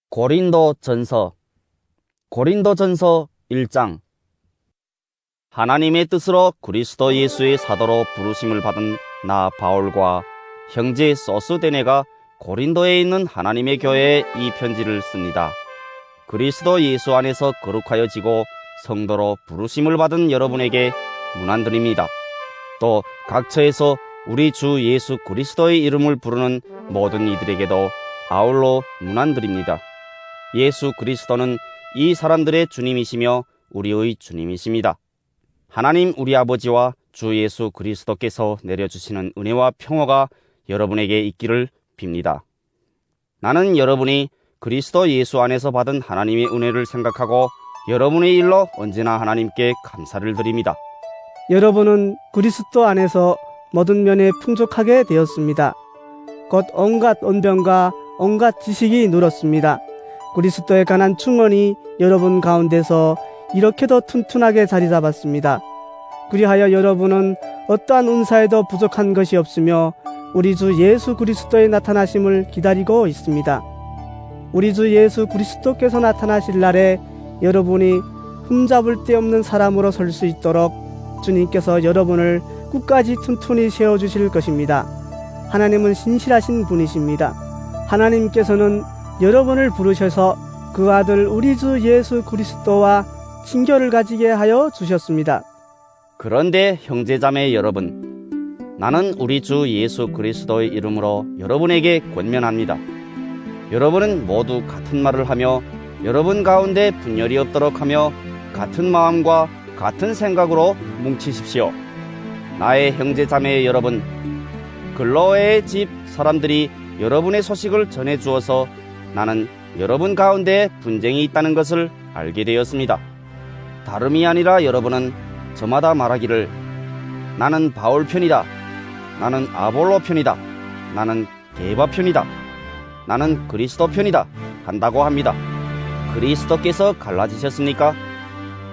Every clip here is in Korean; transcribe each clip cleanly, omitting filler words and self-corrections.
고린도전서 1장. 하나님의 뜻으로 그리스도 예수의 사도로 부르심을 받은 나 바울과 형제 소스데네가 고린도에 있는 하나님의 교회에 이 편지를 씁니다. 그리스도 예수 안에서 거룩하여지고 성도로 부르심을 받은 여러분에게 문안드립니다. 또 각처에서 우리 주 예수 그리스도의 이름을 부르는 모든 이들에게도 아울러 문안드립니다. 예수 그리스도는 이 사람들의 주님이시며 우리의 주님이십니다. 하나님 우리 아버지와 주 예수 그리스도께서 내려주시는 은혜와 평화가 여러분에게 있기를 빕니다. 나는 여러분이 그리스도 예수 안에서 받은 하나님의 은혜를 생각하고 여러분의 일로 언제나 하나님께 감사를 드립니다. 여러분은 그리스도 안에서 모든 면에 풍족하게 되었습니다. 곧 온갖 언변과 온갖 지식이 늘었습니다. 그리스도에 관한 충언이 여러분 가운데서 이렇게도 튼튼하게 자리 잡았습니다. 그리하여 여러분은 어떠한 은사에도 부족한 것이 없으며 우리 주 예수 그리스도의 나타나심을 기다리고 있습니다. 우리 주 예수 그리스도께서 나타나실 날에 여러분이 흠잡을 데 없는 사람으로 설 수 있도록 주님께서 여러분을 끝까지 튼튼히 세워주실 것입니다. 하나님은 신실하신 분이십니다. 하나님께서는 여러분을 부르셔서 그 아들 우리 주 예수 그리스도와 친교를 가지게 하여 주셨습니다. 그런데 형제자매 여러분, 나는 우리 주 예수 그리스도의 이름으로 여러분에게 권면합니다. 여러분은 모두 같은 말을 하며 여러분 가운데 분열이 없도록 하며 같은 마음과 같은 생각으로 뭉치십시오. 나의 형제자매 여러분, 글로의 집 사람들이 여러분의 소식을 전해주어서 나는 여러분 가운데 분쟁이 있다는 것을 알게 되었습니다. 다름이 아니라 여러분은 저마다 말하기를 나는 바울 편이다, 나는 아볼로 편이다, 나는 게바 편이다, 나는 그리스도 편이다 한다고 합니다. 그리스도께서 갈라지셨습니까?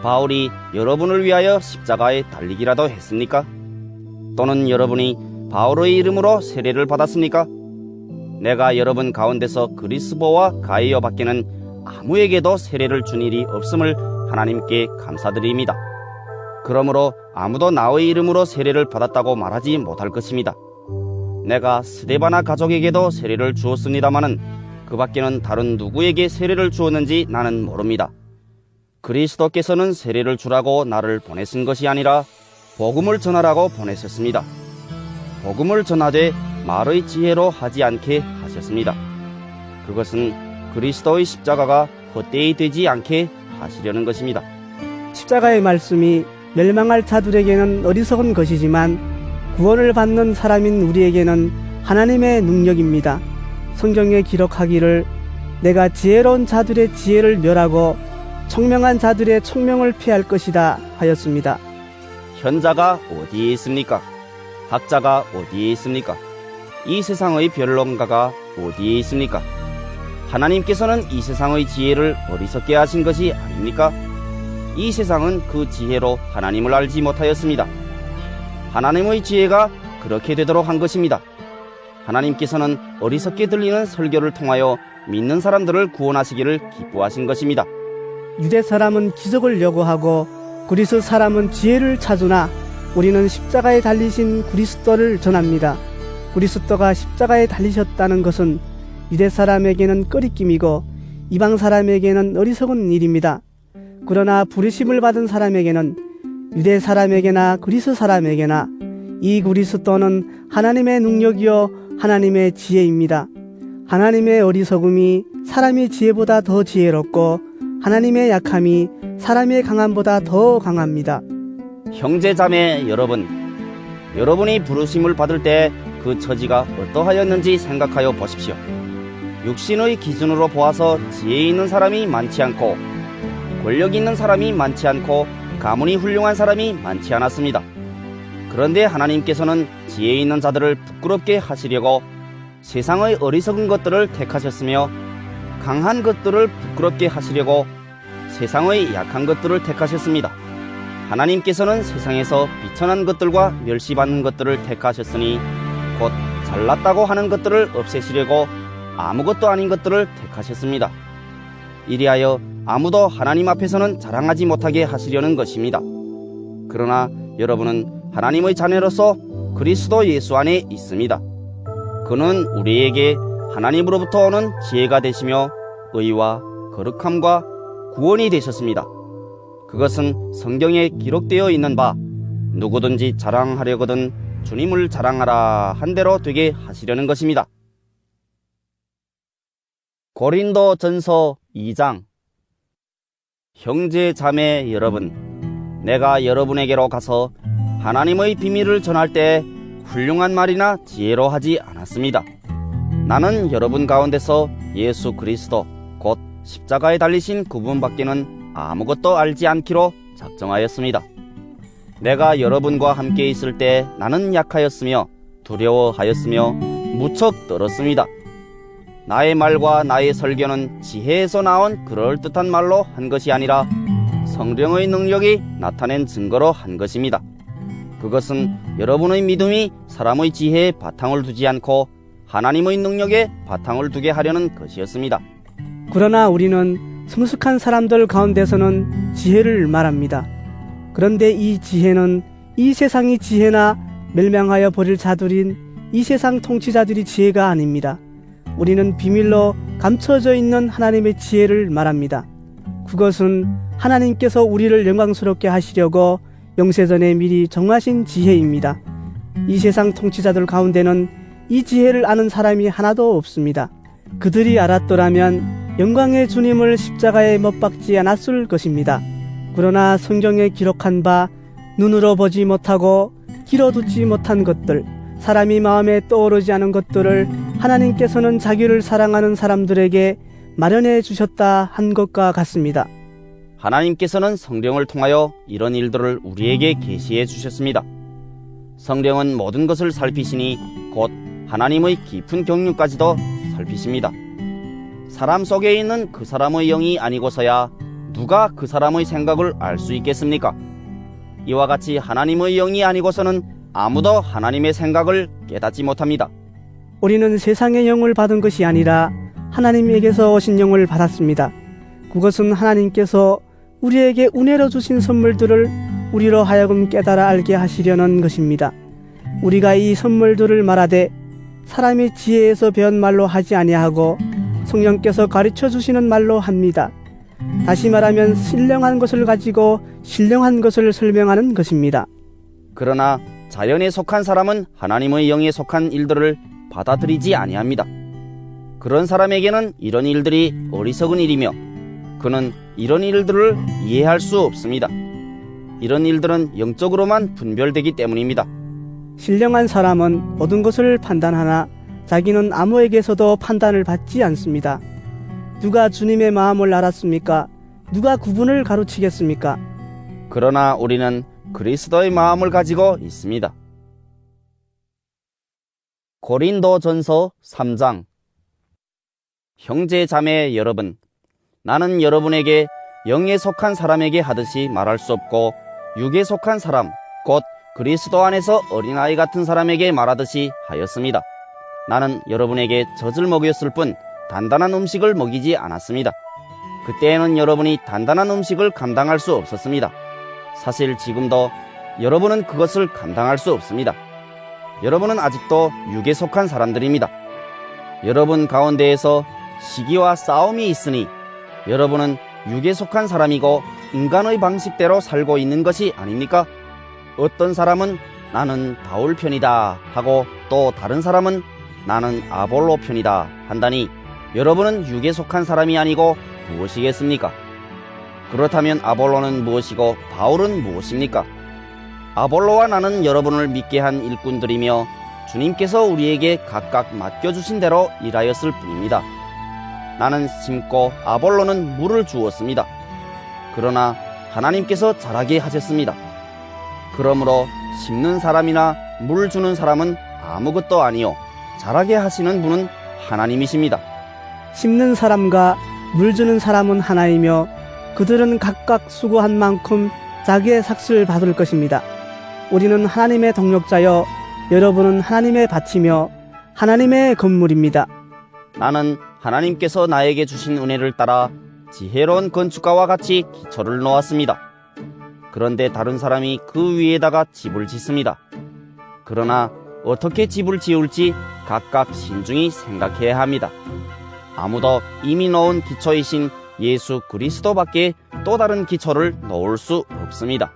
바울이 여러분을 위하여 십자가에 달리기라도 했습니까? 또는 여러분이 바울의 이름으로 세례를 받았습니까? 내가 여러분 가운데서 그리스보와 가이오 밖에는 아무에게도 세례를 준 일이 없음을 하나님께 감사드립니다. 그러므로 아무도 나의 이름으로 세례를 받았다고 말하지 못할 것입니다. 내가 스데바나 가족에게도 세례를 주었습니다마는 그 밖에는 다른 누구에게 세례를 주었는지 나는 모릅니다. 그리스도께서는 세례를 주라고 나를 보내신 것이 아니라 복음을 전하라고 보내셨습니다. 복음을 전하되 말의 지혜로 하지 않게 하셨습니다. 그것은 그리스도의 십자가가 헛되이 되지 않게 하시려는 것입니다. 십자가의 말씀이 멸망할 자들에게는 어리석은 것이지만 구원을 받는 사람인 우리에게는 하나님의 능력입니다. 성경에 기록하기를 내가 지혜로운 자들의 지혜를 멸하고 총명한 자들의 총명을 피할 것이다 하였습니다. 현자가 어디에 있습니까? 학자가 어디에 있습니까? 이 세상의 변론가가 어디에 있습니까? 하나님께서는 이 세상의 지혜를 어리석게 하신 것이 아닙니까? 이 세상은 그 지혜로 하나님을 알지 못하였습니다. 하나님의 지혜가 그렇게 되도록 한 것입니다. 하나님께서는 어리석게 들리는 설교를 통하여 믿는 사람들을 구원하시기를 기뻐하신 것입니다. 유대 사람은 기적을 요구하고 그리스 사람은 지혜를 찾으나 우리는 십자가에 달리신 그리스도를 전합니다. 그리스도가 십자가에 달리셨다는 것은 유대 사람에게는 꺼리낌이고 이방 사람에게는 어리석은 일입니다. 그러나 부르심을 받은 사람에게는 유대 사람에게나 그리스 사람에게나 이 그리스도는 하나님의 능력이요 하나님의 지혜입니다. 하나님의 어리석음이 사람의 지혜보다 더 지혜롭고 하나님의 약함이 사람의 강함보다 더 강합니다. 형제자매 여러분, 여러분이 부르심을 받을 때 그 처지가 어떠하였는지 생각하여 보십시오. 육신의 기준으로 보아서 지혜 있는 사람이 많지 않고 권력 있는 사람이 많지 않고 가문이 훌륭한 사람이 많지 않았습니다. 그런데 하나님께서는 지혜 있는 자들을 부끄럽게 하시려고 세상의 어리석은 것들을 택하셨으며 강한 것들을 부끄럽게 하시려고 세상의 약한 것들을 택하셨습니다. 하나님께서는 세상에서 비천한 것들과 멸시받는 것들을 택하셨으니 곧 잘났다고 하는 것들을 없애시려고 아무것도 아닌 것들을 택하셨습니다. 이리하여 아무도 하나님 앞에서는 자랑하지 못하게 하시려는 것입니다. 그러나 여러분은 하나님의 자녀로서 그리스도 예수 안에 있습니다. 그는 우리에게 하나님으로부터 오는 지혜가 되시며 의와 거룩함과 구원이 되셨습니다. 그것은 성경에 기록되어 있는 바 누구든지 자랑하려거든 주님을 자랑하라 한 대로 되게 하시려는 것입니다. 고린도 전서 2장. 형제 자매 여러분, 내가 여러분에게로 가서 하나님의 비밀을 전할 때 훌륭한 말이나 지혜로 하지 않았습니다. 나는 여러분 가운데서 예수 그리스도 곧 십자가에 달리신 그분밖에는 아무것도 알지 않기로 작정하였습니다. 내가 여러분과 함께 있을 때 나는 약하였으며 두려워하였으며 무척 떨었습니다. 나의 말과 나의 설교는 지혜에서 나온 그럴듯한 말로 한 것이 아니라 성령의 능력이 나타낸 증거로 한 것입니다. 그것은 여러분의 믿음이 사람의 지혜에 바탕을 두지 않고 하나님의 능력에 바탕을 두게 하려는 것이었습니다. 그러나 우리는 성숙한 사람들 가운데서는 지혜를 말합니다. 그런데 이 지혜는 이 세상의 지혜나 멸망하여 버릴 자들인 이 세상 통치자들의 지혜가 아닙니다. 우리는 비밀로 감춰져 있는 하나님의 지혜를 말합니다. 그것은 하나님께서 우리를 영광스럽게 하시려고 영세전에 미리 정하신 지혜입니다. 이 세상 통치자들 가운데는 이 지혜를 아는 사람이 하나도 없습니다. 그들이 알았더라면 영광의 주님을 십자가에 못 박지 않았을 것입니다. 그러나 성경에 기록한 바 눈으로 보지 못하고 귀로 듣지 못한 것들, 사람이 마음에 떠오르지 않은 것들을 하나님께서는 자기를 사랑하는 사람들에게 마련해 주셨다 한 것과 같습니다. 하나님께서는 성령을 통하여 이런 일들을 우리에게 계시해 주셨습니다. 성령은 모든 것을 살피시니 곧 하나님의 깊은 경륜까지도 살피십니다. 사람 속에 있는 그 사람의 영이 아니고서야 누가 그 사람의 생각을 알 수 있겠습니까? 이와 같이 하나님의 영이 아니고서는 아무도 하나님의 생각을 깨닫지 못합니다. 우리는 세상의 영을 받은 것이 아니라 하나님에게서 오신 영을 받았습니다. 그것은 하나님께서 우리에게 은혜로 주신 선물들을 우리로 하여금 깨달아 알게 하시려는 것입니다. 우리가 이 선물들을 말하되 사람의 지혜에서 배운 말로 하지 아니하고 성령께서 가르쳐 주시는 말로 합니다. 다시 말하면 신령한 것을 가지고 신령한 것을 설명하는 것입니다. 그러나 자연에 속한 사람은 하나님의 영에 속한 일들을 받아들이지 아니합니다. 그런 사람에게는 이런 일들이 어리석은 일이며 그는 이런 일들을 이해할 수 없습니다. 이런 일들은 영적으로만 분별되기 때문입니다. 신령한 사람은 모든 것을 판단하나 자기는 아무에게서도 판단을 받지 않습니다. 누가 주님의 마음을 알았습니까? 누가 그분을 가르치겠습니까? 그러나 우리는 그리스도의 마음을 가지고 있습니다. 고린도 전서 3장. 형제 자매 여러분, 나는 여러분에게 영에 속한 사람에게 하듯이 말할 수 없고 육에 속한 사람, 곧 그리스도 안에서 어린아이 같은 사람에게 말하듯이 하였습니다. 나는 여러분에게 젖을 먹였을 뿐 단단한 음식을 먹이지 않았습니다. 그때에는 여러분이 단단한 음식을 감당할 수 없었습니다. 사실 지금도 여러분은 그것을 감당할 수 없습니다. 여러분은 아직도 육에 속한 사람들입니다. 여러분 가운데에서 시기와 싸움이 있으니 여러분은 육에 속한 사람이고 인간의 방식대로 살고 있는 것이 아닙니까? 어떤 사람은 나는 바울 편이다 하고 또 다른 사람은 나는 아볼로 편이다 한다니 여러분은 육에 속한 사람이 아니고 무엇이겠습니까? 그렇다면 아볼로는 무엇이고 바울은 무엇입니까? 아볼로와 나는 여러분을 믿게 한 일꾼들이며 주님께서 우리에게 각각 맡겨주신 대로 일하였을 뿐입니다. 나는 심고 아볼로는 물을 주었습니다. 그러나 하나님께서 자라게 하셨습니다. 그러므로 심는 사람이나 물 주는 사람은 아무것도 아니요 자라게 하시는 분은 하나님이십니다. 심는 사람과 물 주는 사람은 하나이며 그들은 각각 수고한 만큼 자기의 삭슬 받을 것입니다. 우리는 하나님의 동력자여 여러분은 하나님의 밭이며 하나님의 건물입니다. 나는 하나님께서 나에게 주신 은혜를 따라 지혜로운 건축가와 같이 기초를 놓았습니다. 그런데 다른 사람이 그 위에다가 집을 짓습니다. 그러나 어떻게 집을 지을지 각각 신중히 생각해야 합니다. 아무도 이미 놓은 기초이신 예수 그리스도밖에 또 다른 기초를 놓을 수 없습니다.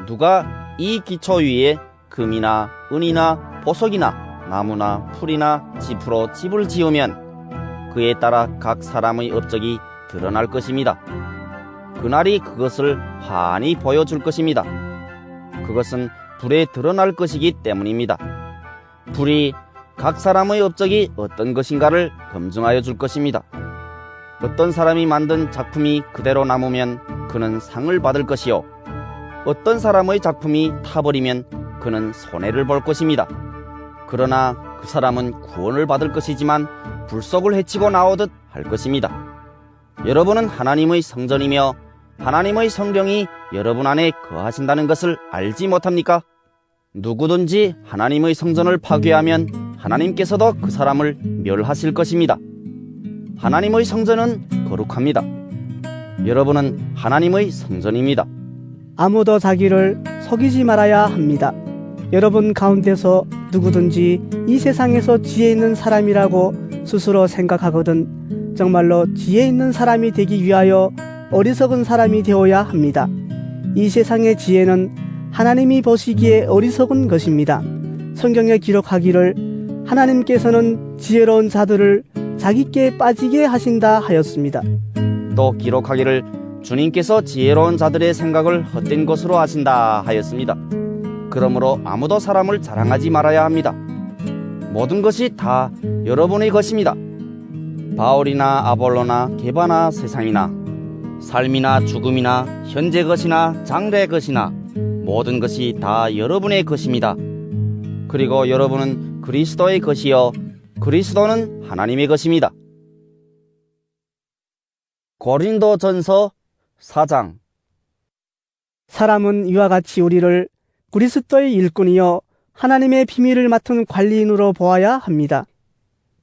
누가 이 기초 위에 금이나 은이나 보석이나 나무나 풀이나 짚으로 집을 지으면 그에 따라 각 사람의 업적이 드러날 것입니다. 그날이 그것을 환히 보여줄 것입니다. 그것은 불에 드러날 것이기 때문입니다. 불이 각 사람의 업적이 어떤 것인가를 검증하여 줄 것입니다. 어떤 사람이 만든 작품이 그대로 남으면 그는 상을 받을 것이요, 어떤 사람의 작품이 타버리면 그는 손해를 볼 것입니다. 그러나 그 사람은 구원을 받을 것이지만 불속을 헤치고 나오듯 할 것입니다. 여러분은 하나님의 성전이며 하나님의 성령이 여러분 안에 거하신다는 것을 알지 못합니까? 누구든지 하나님의 성전을 파괴하면 하나님께서도 그 사람을 멸하실 것입니다. 하나님의 성전은 거룩합니다. 여러분은 하나님의 성전입니다. 아무도 자기를 속이지 말아야 합니다. 여러분 가운데서 누구든지 이 세상에서 지혜 있는 사람이라고 스스로 생각하거든 정말로 지혜 있는 사람이 되기 위하여 어리석은 사람이 되어야 합니다. 이 세상의 지혜는 하나님이 보시기에 어리석은 것입니다. 성경에 기록하기를 하나님께서는 지혜로운 자들을 자기께 빠지게 하신다 하였습니다. 또 기록하기를 주님께서 지혜로운 자들의 생각을 헛된 것으로 하신다 하였습니다. 그러므로 아무도 사람을 자랑하지 말아야 합니다. 모든 것이 다 여러분의 것입니다. 바울이나 아볼로나 게바나 세상이나 삶이나 죽음이나 현재 것이나 장래 것이나 모든 것이 다 여러분의 것입니다. 그리고 여러분은 그리스도의 것이요 그리스도는 하나님의 것입니다. 고린도전서 4장. 사람은 이와 같이 우리를 그리스도의 일꾼이요 하나님의 비밀을 맡은 관리인으로 보아야 합니다.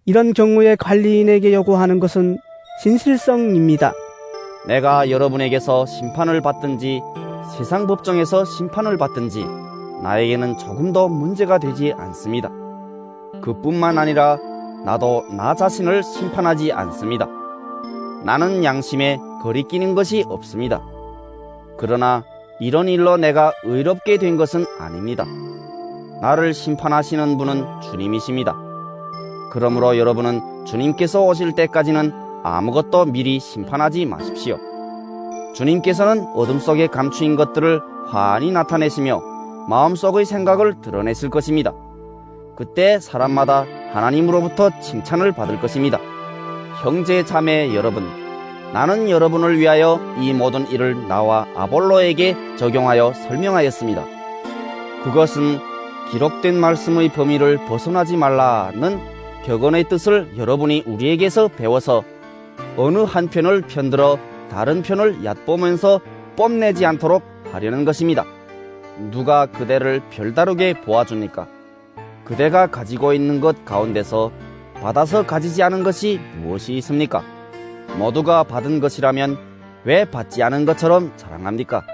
이런 경우에 관리인에게 요구하는 것은 진실성입니다. 내가 여러분에게서 심판을 받든지 세상 법정에서 심판을 받든지 나에게는 조금도 문제가 되지 않습니다. 그뿐만 아니라 나도 나 자신을 심판하지 않습니다. 나는 양심에 거리끼는 것이 없습니다. 그러나 이런 일로 내가 의롭게 된 것은 아닙니다. 나를 심판하시는 분은 주님이십니다. 그러므로 여러분은 주님께서 오실 때까지는 아무것도 미리 심판하지 마십시오. 주님께서는 어둠 속에 감추인 것들을 환히 나타내시며 마음속의 생각을 드러내실 것입니다. 그때 사람마다 하나님으로부터 칭찬을 받을 것입니다. 형제 자매 여러분, 나는 여러분을 위하여 이 모든 일을 나와 아볼로에게 적용하여 설명하였습니다. 그것은 기록된 말씀의 범위를 벗어나지 말라는 격언의 뜻을 여러분이 우리에게서 배워서 어느 한편을 편들어 다른 편을 얕보면서 뽐내지 않도록 하려는 것입니다. 누가 그대를 별다르게 보아줍니까? 그대가 가지고 있는 것 가운데서 받아서 가지지 않은 것이 무엇이 있습니까? 모두가 받은 것이라면 왜 받지 않은 것처럼 자랑합니까?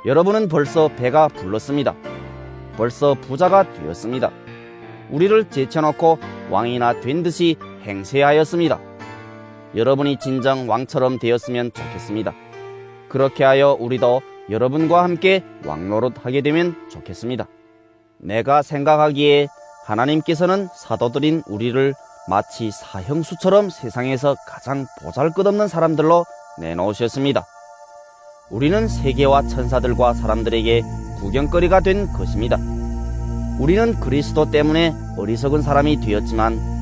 여러분은 벌써 배가 불렀습니다. 벌써 부자가 되었습니다. 우리를 제쳐놓고 왕이나 된 듯이 행세하였습니다. 여러분이 진정 왕처럼 되었으면 좋겠습니다. 그렇게 하여 우리도 여러분과 함께 왕노릇하게 되면 좋겠습니다. 내가 생각하기에 하나님께서는 사도들인 우리를 마치 사형수처럼 세상에서 가장 보잘것없는 사람들로 내놓으셨습니다. 우리는 세계와 천사들과 사람들에게 구경거리가 된 것입니다. 우리는 그리스도 때문에 어리석은 사람이 되었지만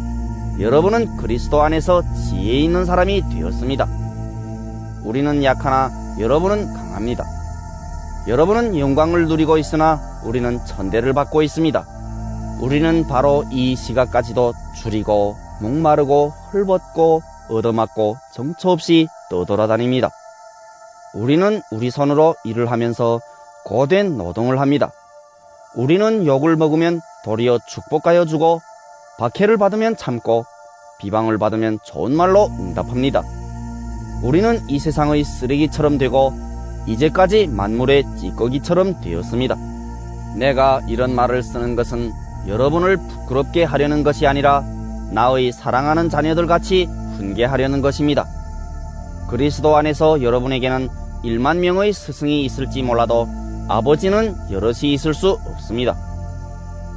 여러분은 그리스도 안에서 지혜 있는 사람이 되었습니다. 우리는 약하나 여러분은 강합니다. 여러분은 영광을 누리고 있으나 우리는 천대를 받고 있습니다. 우리는 바로 이 시각까지도 줄이고 목마르고 헐벗고 얻어맞고 정처 없이 떠돌아다닙니다. 우리는 우리 손으로 일을 하면서 고된 노동을 합니다. 우리는 욕을 먹으면 도리어 축복하여 주고 박해를 받으면 참고 비방을 받으면 좋은 말로 응답합니다. 우리는 이 세상의 쓰레기처럼 되고 이제까지 만물의 찌꺼기처럼 되었습니다. 내가 이런 말을 쓰는 것은 여러분을 부끄럽게 하려는 것이 아니라 나의 사랑하는 자녀들같이 훈계하려는 것입니다. 그리스도 안에서 여러분에게는 1만 명의 스승이 있을지 몰라도 아버지는 여럿이 있을 수 없습니다.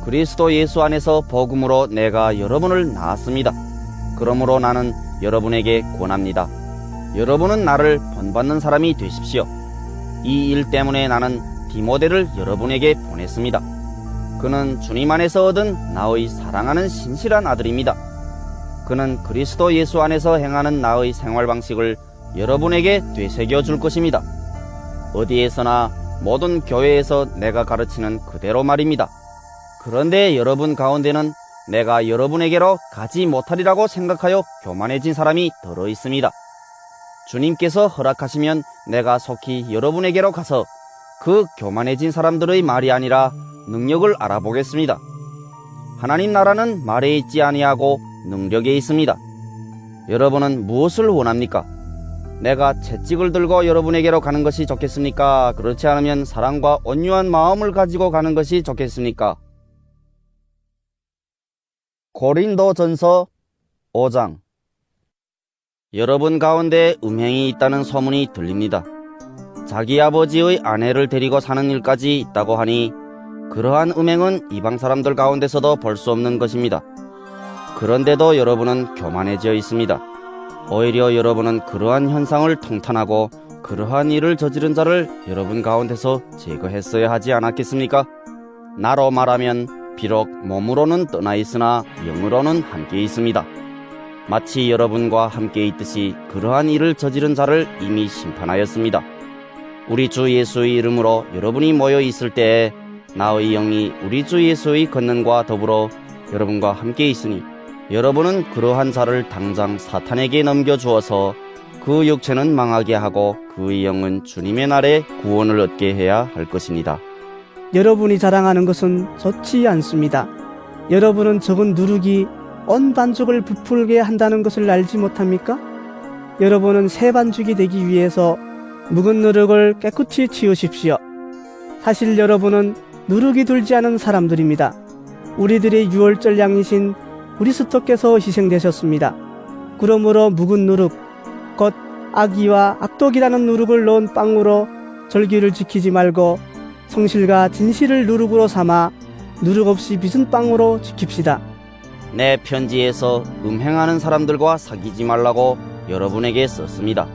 그리스도 예수 안에서 복음으로 내가 여러분을 낳았습니다. 그러므로 나는 여러분에게 권합니다. 여러분은 나를 본받는 사람이 되십시오. 이 일 때문에 나는 디모데를 여러분에게 보냈습니다. 그는 주님 안에서 얻은 나의 사랑하는 신실한 아들입니다. 그는 그리스도 예수 안에서 행하는 나의 생활 방식을 여러분에게 되새겨 줄 것입니다. 어디에서나 모든 교회에서 내가 가르치는 그대로 말입니다. 그런데 여러분 가운데는 내가 여러분에게로 가지 못하리라고 생각하여 교만해진 사람이 들어 있습니다. 주님께서 허락하시면 내가 속히 여러분에게로 가서 그 교만해진 사람들의 말이 아니라 능력을 알아보겠습니다. 하나님 나라는 말에 있지 아니하고 능력에 있습니다. 여러분은 무엇을 원합니까? 내가 채찍을 들고 여러분에게로 가는 것이 좋겠습니까? 그렇지 않으면 사랑과 온유한 마음을 가지고 가는 것이 좋겠습니까? 고린도전서 5장. 여러분 가운데 음행이 있다는 소문이 들립니다. 자기 아버지의 아내를 데리고 사는 일까지 있다고 하니 그러한 음행은 이방 사람들 가운데서도 볼 수 없는 것입니다. 그런데도 여러분은 교만해져 있습니다. 오히려 여러분은 그러한 현상을 통탄하고 그러한 일을 저지른 자를 여러분 가운데서 제거했어야 하지 않았겠습니까? 나로 말하면 비록 몸으로는 떠나 있으나 영으로는 함께 있습니다. 마치 여러분과 함께 있듯이 그러한 일을 저지른 자를 이미 심판하였습니다. 우리 주 예수의 이름으로 여러분이 모여 있을 때에 나의 영이 우리 주 예수의 권능과 더불어 여러분과 함께 있으니 여러분은 그러한 자를 당장 사탄에게 넘겨주어서 그 육체는 망하게 하고 그의 영은 주님의 날에 구원을 얻게 해야 할 것입니다. 여러분이 자랑하는 것은 좋지 않습니다. 여러분은 적은 누룩이 온 반죽을 부풀게 한다는 것을 알지 못합니까? 여러분은 새 반죽이 되기 위해서 묵은 누룩을 깨끗이 치우십시오. 사실 여러분은 누룩이 들지 않은 사람들입니다. 우리들의 유월절 양이신 그리스도께서 희생되셨습니다. 그러므로 묵은 누룩, 곧 악의와 악독이라는 누룩을 넣은 빵으로 절기를 지키지 말고 성실과 진실을 누룩으로 삼아 누룩 없이 빚은 빵으로 지킵시다. 내 편지에서 음행하는 사람들과 사귀지 말라고 여러분에게 썼습니다.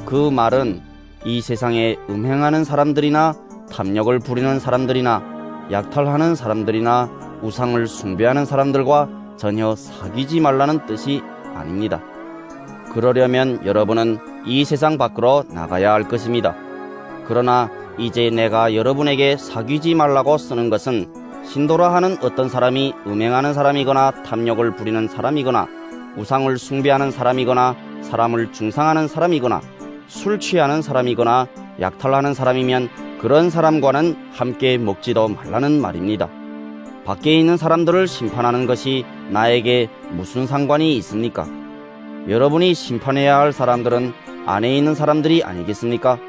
그 말은 이 세상에 음행하는 사람들이나 탐욕을 부리는 사람들이나 약탈하는 사람들이나 우상을 숭배하는 사람들과 전혀 사귀지 말라는 뜻이 아닙니다. 그러려면 여러분은 이 세상 밖으로 나가야 할 것입니다. 그러나 이제 내가 여러분에게 사귀지 말라고 쓰는 것은 신도라 하는 어떤 사람이 음행하는 사람이거나 탐욕을 부리는 사람이거나 우상을 숭배하는 사람이거나 사람을 중상하는 사람이거나 술 취하는 사람이거나 약탈하는 사람이면 그런 사람과는 함께 먹지도 말라는 말입니다. 밖에 있는 사람들을 심판하는 것이 나에게 무슨 상관이 있습니까? 여러분이 심판해야 할 사람들은 안에 있는 사람들이 아니겠습니까?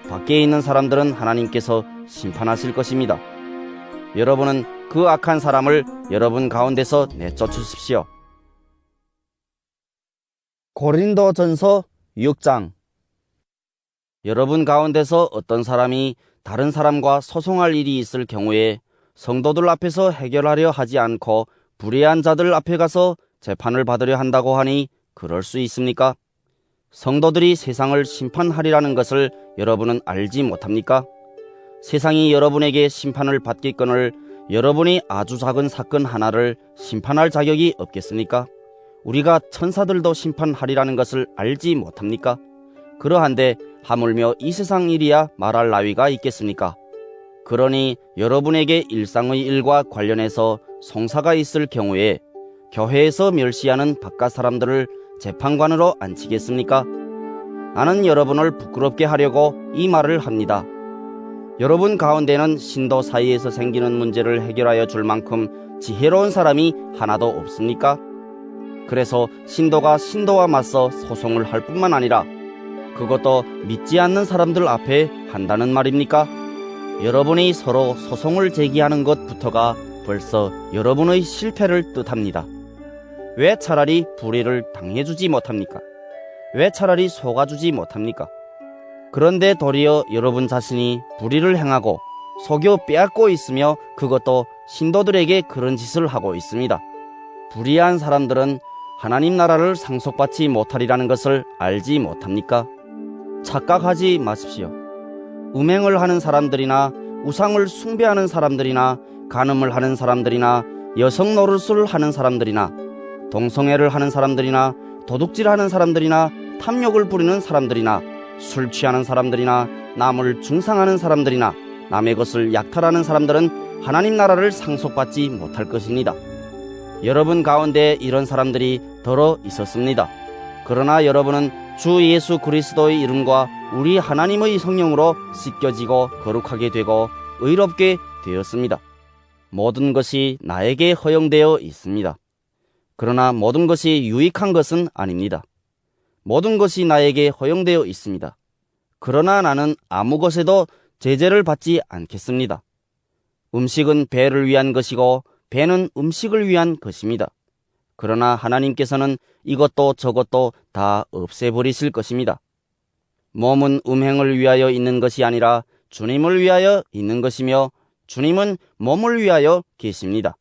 밖에 있는 사람들은 하나님께서 심판하실 것입니다. 여러분은 그 악한 사람을 여러분 가운데서 내쫓으십시오. 고린도전서 6장. 여러분 가운데서 어떤 사람이 다른 사람과 소송할 일이 있을 경우에 성도들 앞에서 해결하려 하지 않고 불의한 자들 앞에 가서 재판을 받으려 한다고 하니 그럴 수 있습니까? 성도들이 세상을 심판하리라는 것을 여러분은 알지 못합니까? 세상이 여러분에게 심판을 받겠거늘 여러분이 아주 작은 사건 하나를 심판할 자격이 없겠습니까? 우리가 천사들도 심판하리라는 것을 알지 못합니까? 그러한데 하물며 이 세상 일이야 말할 나위가 있겠습니까? 그러니 여러분에게 일상의 일과 관련해서 송사가 있을 경우에 교회에서 멸시하는 바깥 사람들을 재판관으로 앉히겠습니까? 나는 여러분을 부끄럽게 하려고 이 말을 합니다. 여러분 가운데는 신도 사이에서 생기는 문제를 해결하여 줄 만큼 지혜로운 사람이 하나도 없습니까? 그래서 신도가 신도와 맞서 소송을 할 뿐만 아니라 그것도 믿지 않는 사람들 앞에 한다는 말입니까? 여러분이 서로 소송을 제기하는 것부터가 벌써 여러분의 실패를 뜻합니다. 왜 차라리 불의를 당해주지 못합니까? 왜 차라리 속아주지 못합니까? 그런데 도리어 여러분 자신이 불의를 행하고 속여 빼앗고 있으며 그것도 신도들에게 그런 짓을 하고 있습니다. 불의한 사람들은 하나님 나라를 상속받지 못하리라는 것을 알지 못합니까? 착각하지 마십시오. 음행을 하는 사람들이나 우상을 숭배하는 사람들이나 간음을 하는 사람들이나 여성 노릇을 하는 사람들이나 동성애를 하는 사람들이나 도둑질하는 사람들이나 탐욕을 부리는 사람들이나 술 취하는 사람들이나 남을 중상하는 사람들이나 남의 것을 약탈하는 사람들은 하나님 나라를 상속받지 못할 것입니다. 여러분 가운데 이런 사람들이 더러 있었습니다. 그러나 여러분은 주 예수 그리스도의 이름과 우리 하나님의 성령으로 씻겨지고 거룩하게 되고 의롭게 되었습니다. 모든 것이 나에게 허용되어 있습니다. 그러나 모든 것이 유익한 것은 아닙니다. 모든 것이 나에게 허용되어 있습니다. 그러나 나는 아무 것에도 제재를 받지 않겠습니다. 음식은 배를 위한 것이고 배는 음식을 위한 것입니다. 그러나 하나님께서는 이것도 저것도 다 없애버리실 것입니다. 몸은 음행을 위하여 있는 것이 아니라 주님을 위하여 있는 것이며 주님은 몸을 위하여 계십니다.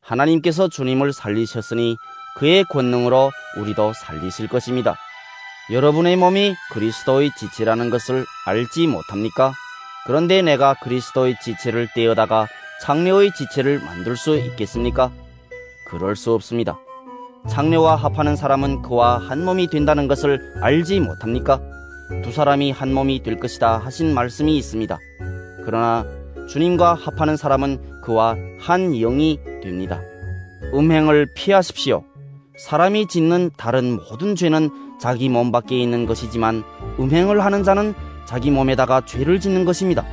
하나님께서 주님을 살리셨으니 그의 권능으로 우리도 살리실 것입니다. 여러분의 몸이 그리스도의 지체라는 것을 알지 못합니까? 그런데 내가 그리스도의 지체를 떼어다가 창녀의 지체를 만들 수 있겠습니까? 그럴 수 없습니다. 창녀와 합하는 사람은 그와 한 몸이 된다는 것을 알지 못합니까? 두 사람이 한 몸이 될 것이다 하신 말씀이 있습니다. 그러나 주님과 합하는 사람은 그와 한 영이 됩니다. 음행을 피하십시오. 사람이 짓는 다른 모든 죄는 자기 몸 밖에 있는 것이지만 음행을 하는 자는 자기 몸에다가 죄를 짓는 것입니다.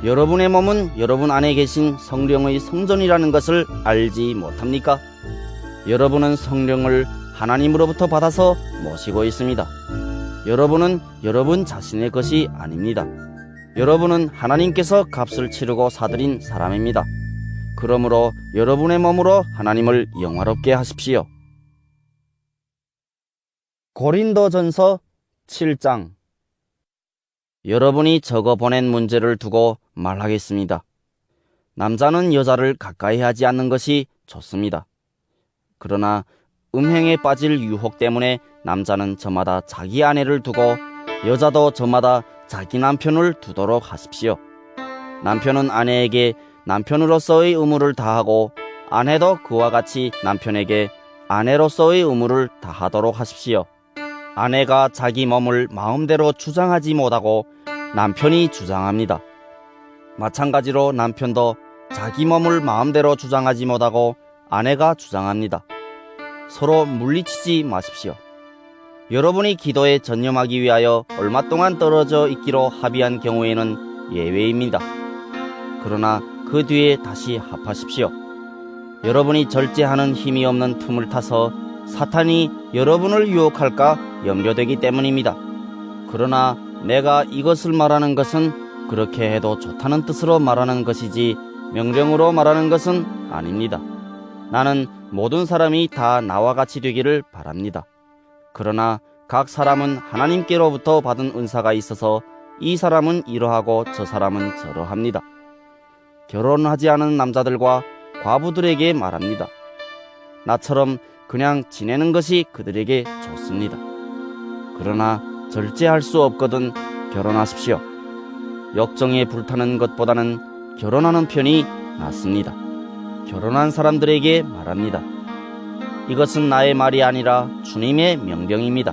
여러분의 몸은 여러분 안에 계신 성령의 성전이라는 것을 알지 못합니까? 여러분은 성령을 하나님으로부터 받아서 모시고 있습니다. 여러분은 여러분 자신의 것이 아닙니다. 여러분은 하나님께서 값을 치르고 사들인 사람입니다. 그러므로 여러분의 몸으로 하나님을 영화롭게 하십시오. 고린도전서 7장. 여러분이 적어 보낸 문제를 두고 말하겠습니다. 남자는 여자를 가까이 하지 않는 것이 좋습니다. 그러나 음행에 빠질 유혹 때문에 남자는 저마다 자기 아내를 두고 여자도 저마다 자기 남편을 두도록 하십시오. 남편은 아내에게 남편으로서의 의무를 다하고 아내도 그와 같이 남편에게 아내로서의 의무를 다하도록 하십시오. 아내가 자기 몸을 마음대로 주장하지 못하고 남편이 주장합니다. 마찬가지로 남편도 자기 몸을 마음대로 주장하지 못하고 아내가 주장합니다. 서로 물리치지 마십시오. 여러분이 기도에 전념하기 위하여 얼마 동안 떨어져 있기로 합의한 경우에는 예외입니다. 그러나 그 뒤에 다시 합하십시오. 여러분이 절제하는 힘이 없는 틈을 타서 사탄이 여러분을 유혹할까 염려되기 때문입니다. 그러나 내가 이것을 말하는 것은 그렇게 해도 좋다는 뜻으로 말하는 것이지 명령으로 말하는 것은 아닙니다. 나는 모든 사람이 다 나와 같이 되기를 바랍니다. 그러나 각 사람은 하나님께로부터 받은 은사가 있어서 이 사람은 이러하고 저 사람은 저러합니다. 결혼하지 않은 남자들과 과부들에게 말합니다. 나처럼 그냥 지내는 것이 그들에게 좋습니다. 그러나 절제할 수 없거든 결혼하십시오. 역정에 불타는 것보다는 결혼하는 편이 낫습니다. 결혼한 사람들에게 말합니다. 이것은 나의 말이 아니라 주님의 명령입니다.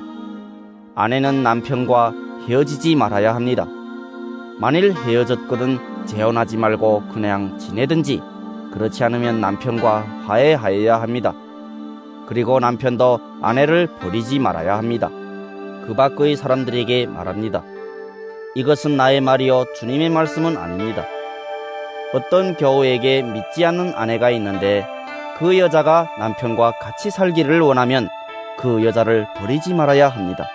아내는 남편과 헤어지지 말아야 합니다. 만일 헤어졌거든 재혼하지 말고 그냥 지내든지 그렇지 않으면 남편과 화해하여야 합니다. 그리고 남편도 아내를 버리지 말아야 합니다. 그 밖의 사람들에게 말합니다. 이것은 나의 말이요 주님의 말씀은 아닙니다. 어떤 교우에게 믿지 않는 아내가 있는데 그 여자가 남편과 같이 살기를 원하면 그 여자를 버리지 말아야 합니다.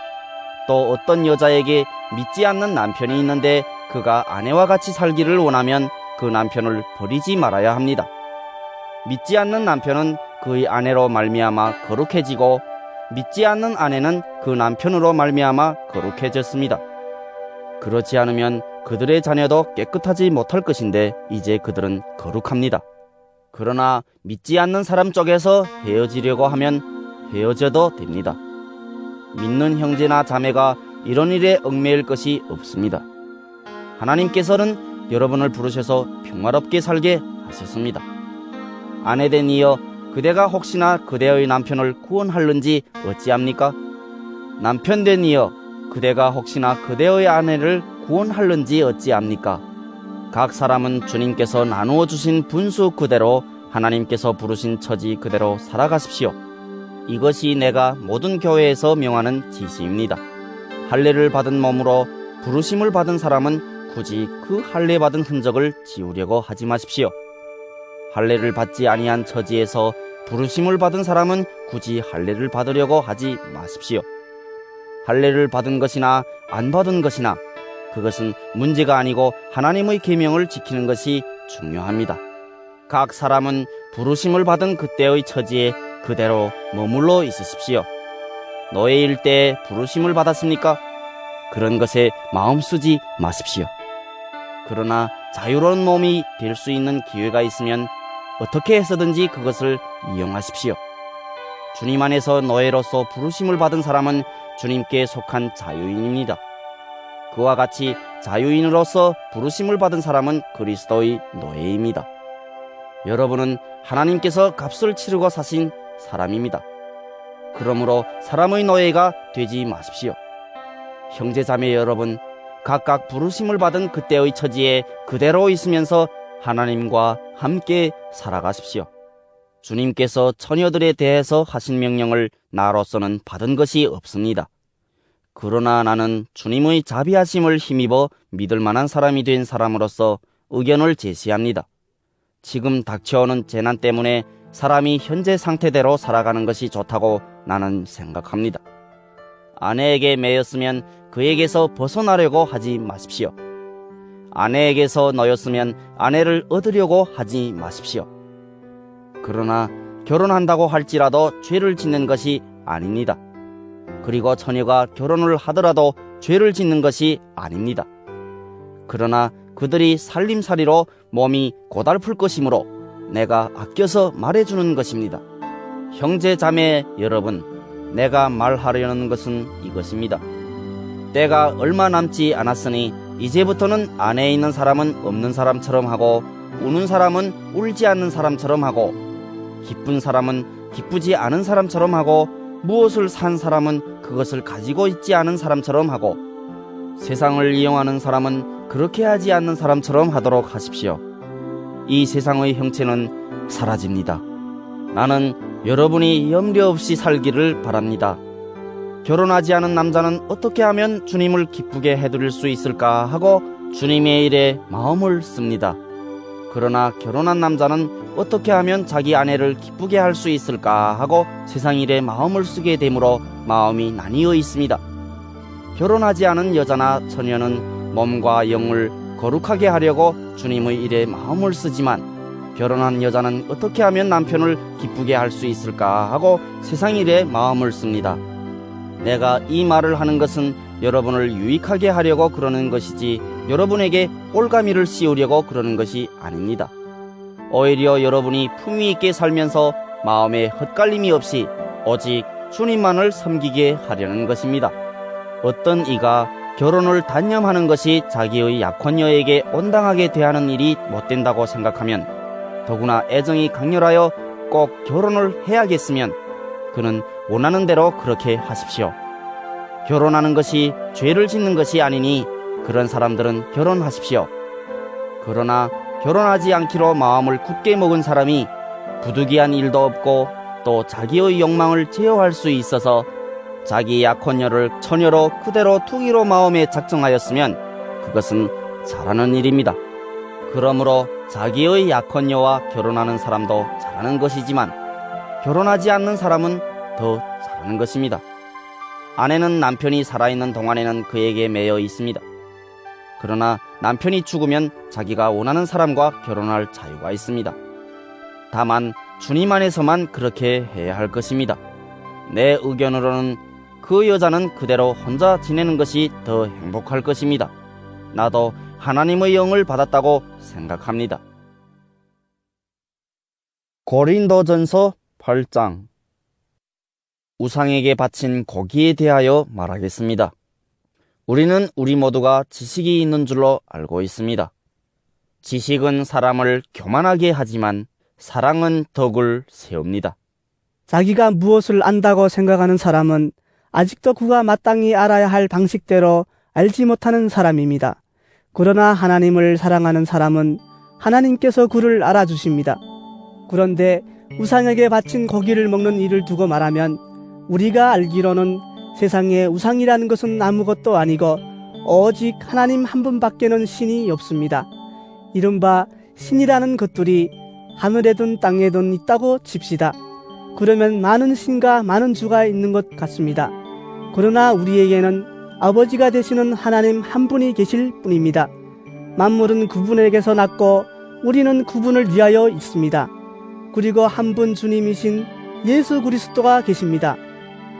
또 어떤 여자에게 믿지 않는 남편이 있는데 그가 아내와 같이 살기를 원하면 그 남편을 버리지 말아야 합니다. 믿지 않는 남편은 그의 아내로 말미암아 거룩해지고 믿지 않는 아내는 그 남편으로 말미암아 거룩해졌습니다. 그렇지 않으면 그들의 자녀도 깨끗하지 못할 것인데 이제 그들은 거룩합니다. 그러나 믿지 않는 사람 쪽에서 헤어지려고 하면 헤어져도 됩니다. 믿는 형제나 자매가 이런 일에 얽매일 것이 없습니다. 하나님께서는 여러분을 부르셔서 평화롭게 살게 하셨습니다. 아내된 이여 그대가 혹시나 그대의 남편을 구원할는지 어찌합니까? 남편된 이여 그대가 혹시나 그대의 아내를 구원할는지 어찌합니까? 각 사람은 주님께서 나누어 주신 분수 그대로 하나님께서 부르신 처지 그대로 살아가십시오. 이것이 내가 모든 교회에서 명하는 지시입니다. 할례를 받은 몸으로 부르심을 받은 사람은 굳이 그 할례 받은 흔적을 지우려고 하지 마십시오. 할례를 받지 아니한 처지에서 부르심을 받은 사람은 굳이 할례를 받으려고 하지 마십시오. 할례를 받은 것이나 안 받은 것이나 그것은 문제가 아니고 하나님의 계명을 지키는 것이 중요합니다. 각 사람은 부르심을 받은 그때의 처지에 그대로 머물러 있으십시오. 노예일 때 부르심을 받았습니까? 그런 것에 마음 쓰지 마십시오. 그러나 자유로운 몸이 될 수 있는 기회가 있으면 어떻게 해서든지 그것을 이용하십시오. 주님 안에서 노예로서 부르심을 받은 사람은 주님께 속한 자유인입니다. 그와 같이 자유인으로서 부르심을 받은 사람은 그리스도의 노예입니다. 여러분은 하나님께서 값을 치르고 사신 사람입니다. 그러므로 사람의 노예가 되지 마십시오. 형제자매 여러분, 각각 부르심을 받은 그때의 처지에 그대로 있으면서 하나님과 함께 살아가십시오. 주님께서 처녀들에 대해서 하신 명령을 나로서는 받은 것이 없습니다. 그러나 나는 주님의 자비하심을 힘입어 믿을 만한 사람이 된 사람으로서 의견을 제시합니다. 지금 닥쳐오는 재난 때문에 사람이 현재 상태대로 살아가는 것이 좋다고 나는 생각합니다. 아내에게 매였으면 그에게서 벗어나려고 하지 마십시오. 아내에게서 놓였으면 아내를 얻으려고 하지 마십시오. 그러나 결혼한다고 할지라도 죄를 짓는 것이 아닙니다. 그리고 처녀가 결혼을 하더라도 죄를 짓는 것이 아닙니다. 그러나 그들이 살림살이로 몸이 고달플 것이므로 내가 아껴서 말해주는 것입니다. 형제 자매 여러분, 내가 말하려는 것은 이것입니다. 때가 얼마 남지 않았으니 이제부터는 안에 있는 사람은 없는 사람처럼 하고 우는 사람은 울지 않는 사람처럼 하고 기쁜 사람은 기쁘지 않은 사람처럼 하고 무엇을 산 사람은 그것을 가지고 있지 않은 사람처럼 하고 세상을 이용하는 사람은 그렇게 하지 않는 사람처럼 하도록 하십시오. 이 세상의 형체는 사라집니다. 나는 여러분이 염려 없이 살기를 바랍니다. 결혼하지 않은 남자는 어떻게 하면 주님을 기쁘게 해드릴 수 있을까 하고 주님의 일에 마음을 씁니다. 그러나 결혼한 남자는 어떻게 하면 자기 아내를 기쁘게 할 수 있을까 하고 세상 일에 마음을 쓰게 되므로 마음이 나뉘어 있습니다. 결혼하지 않은 여자나 처녀는 몸과 영을 거룩하게 하려고 주님의 일에 마음을 쓰지만 결혼한 여자는 어떻게 하면 남편을 기쁘게 할 수 있을까 하고 세상 일에 마음을 씁니다. 내가 이 말을 하는 것은 여러분을 유익하게 하려고 그러는 것이지 여러분에게 꼴가미를 씌우려고 그러는 것이 아닙니다. 오히려 여러분이 품위 있게 살면서 마음에 헛갈림이 없이 오직 주님만을 섬기게 하려는 것입니다. 어떤 이가 결혼을 단념하는 것이 자기의 약혼녀에게 온당하게 대하는 일이 못된다고 생각하면 더구나 애정이 강렬하여 꼭 결혼을 해야겠으면 그는 원하는 대로 그렇게 하십시오. 결혼하는 것이 죄를 짓는 것이 아니니 그런 사람들은 결혼하십시오. 그러나 결혼하지 않기로 마음을 굳게 먹은 사람이 부득이한 일도 없고 또 자기의 욕망을 제어할 수 있어서 자기 약혼녀를 처녀로 그대로 두기로 마음에 작정하였으면 그것은 잘하는 일입니다. 그러므로 자기의 약혼녀와 결혼하는 사람도 잘하는 것이지만 결혼하지 않는 사람은 더 잘하는 것입니다. 아내는 남편이 살아있는 동안에는 그에게 매여 있습니다. 그러나 남편이 죽으면 자기가 원하는 사람과 결혼할 자유가 있습니다. 다만 주님 안에서만 그렇게 해야 할 것입니다. 내 의견으로는 그 여자는 그대로 혼자 지내는 것이 더 행복할 것입니다. 나도 하나님의 영을 받았다고 생각합니다. 고린도전서 8장. 우상에게 바친 고기에 대하여 말하겠습니다. 우리는 우리 모두가 지식이 있는 줄로 알고 있습니다. 지식은 사람을 교만하게 하지만 사랑은 덕을 세웁니다. 자기가 무엇을 안다고 생각하는 사람은 아직도 그가 마땅히 알아야 할 방식대로 알지 못하는 사람입니다. 그러나 하나님을 사랑하는 사람은 하나님께서 그를 알아주십니다. 그런데 우상에게 바친 고기를 먹는 일을 두고 말하면 우리가 알기로는 세상에 우상이라는 것은 아무것도 아니고 오직 하나님 한 분밖에는 신이 없습니다. 이른바 신이라는 것들이 하늘에든 땅에든 있다고 칩시다. 그러면 많은 신과 많은 주가 있는 것 같습니다. 그러나 우리에게는 아버지가 되시는 하나님 한 분이 계실 뿐입니다. 만물은 그분에게서 났고 우리는 그분을 위하여 있습니다. 그리고 한 분 주님이신 예수 그리스도가 계십니다.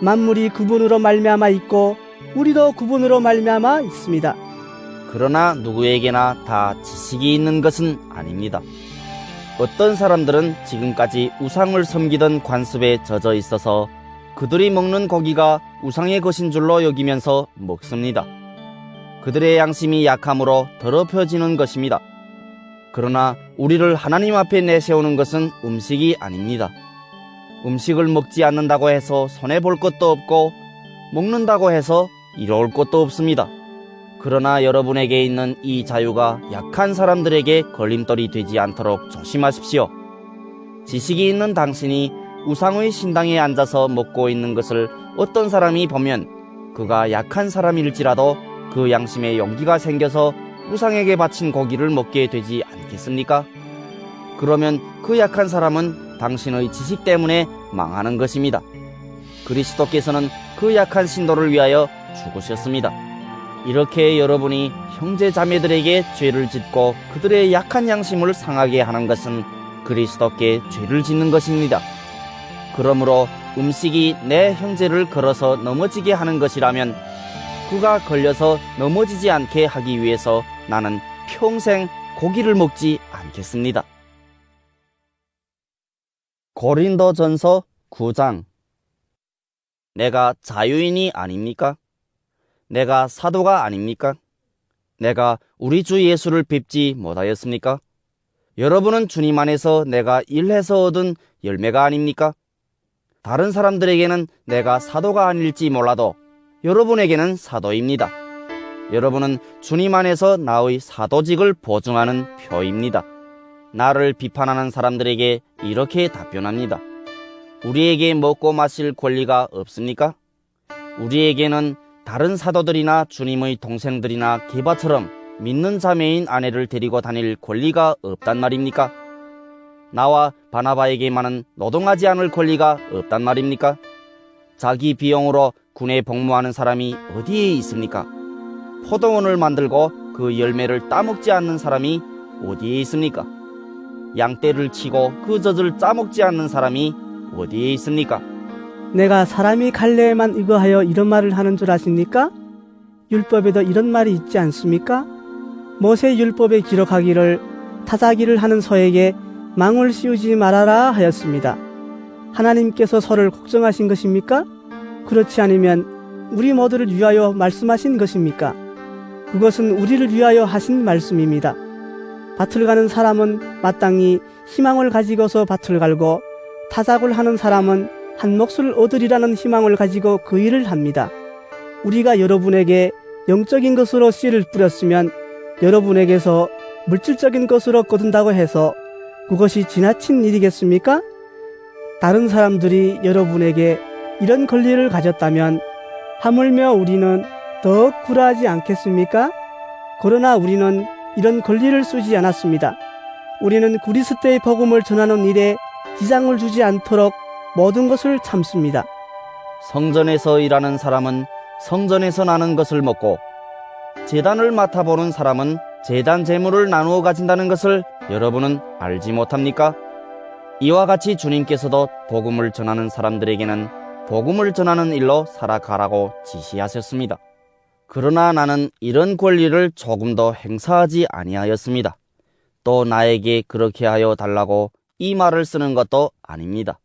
만물이 그분으로 말미암아 있고 우리도 그분으로 말미암아 있습니다. 그러나 누구에게나 다 지식이 있는 것은 아닙니다. 어떤 사람들은 지금까지 우상을 섬기던 관습에 젖어 있어서 그들이 먹는 고기가 우상의 것인 줄로 여기면서 먹습니다. 그들의 양심이 약함으로 더럽혀지는 것입니다. 그러나 우리를 하나님 앞에 내세우는 것은 음식이 아닙니다. 음식을 먹지 않는다고 해서 손해볼 것도 없고 먹는다고 해서 이로울 것도 없습니다. 그러나 여러분에게 있는 이 자유가 약한 사람들에게 걸림돌이 되지 않도록 조심하십시오. 지식이 있는 당신이 우상의 신당에 앉아서 먹고 있는 것을 어떤 사람이 보면 그가 약한 사람일지라도 그 양심에 용기가 생겨서 우상에게 바친 고기를 먹게 되지 않겠습니까? 그러면 그 약한 사람은 당신의 지식 때문에 망하는 것입니다. 그리스도께서는 그 약한 신도를 위하여 죽으셨습니다. 이렇게 여러분이 형제 자매들에게 죄를 짓고 그들의 약한 양심을 상하게 하는 것은 그리스도께 죄를 짓는 것입니다. 그러므로 음식이 내 형제를 걸어서 넘어지게 하는 것이라면 그가 걸려서 넘어지지 않게 하기 위해서 나는 평생 고기를 먹지 않겠습니다. 고린도전서 9장. 내가 자유인이 아닙니까? 내가 사도가 아닙니까? 내가 우리 주 예수를 뵙지 못하였습니까? 여러분은 주님 안에서 내가 일해서 얻은 열매가 아닙니까? 다른 사람들에게는 내가 사도가 아닐지 몰라도 여러분에게는 사도입니다. 여러분은 주님 안에서 나의 사도직을 보증하는 표입니다. 나를 비판하는 사람들에게 이렇게 답변합니다. 우리에게 먹고 마실 권리가 없습니까? 우리에게는 다른 사도들이나 주님의 동생들이나 게바처럼 믿는 자매인 아내를 데리고 다닐 권리가 없단 말입니까? 나와 바나바에게만은 노동하지 않을 권리가 없단 말입니까? 자기 비용으로 군에 복무하는 사람이 어디에 있습니까? 포도원을 만들고 그 열매를 따먹지 않는 사람이 어디에 있습니까? 양떼를 치고 그 젖을 짜먹지 않는 사람이 어디에 있습니까? 내가 사람이 갈래에만 의거하여 이런 말을 하는 줄 아십니까? 율법에도 이런 말이 있지 않습니까? 모세 율법에 기록하기를 타자기를 하는 소에게 망을 씌우지 말아라 하였습니다. 하나님께서 소를 걱정하신 것입니까? 그렇지 않으면 우리 모두를 위하여 말씀하신 것입니까? 그것은 우리를 위하여 하신 말씀입니다. 밭을 가는 사람은 마땅히 희망을 가지고서 밭을 갈고 타작을 하는 사람은 한 몫을 얻으리라는 희망을 가지고 그 일을 합니다. 우리가 여러분에게 영적인 것으로 씨를 뿌렸으면 여러분에게서 물질적인 것으로 거둔다고 해서 그것이 지나친 일이겠습니까? 다른 사람들이 여러분에게 이런 권리를 가졌다면 하물며 우리는 더 굴하지 않겠습니까? 그러나 우리는 이런 권리를 쓰지 않았습니다. 우리는 그리스도의 복음을 전하는 일에 지장을 주지 않도록 모든 것을 참습니다. 성전에서 일하는 사람은 성전에서 나는 것을 먹고 제단을 맡아보는 사람은 제단 제물을 나누어 가진다는 것을 여러분은 알지 못합니까? 이와 같이 주님께서도 복음을 전하는 사람들에게는 복음을 전하는 일로 살아가라고 지시하셨습니다. 그러나 나는 이런 권리를 조금 더 행사하지 아니하였습니다. 또 나에게 그렇게 하여 달라고 이 말을 쓰는 것도 아닙니다.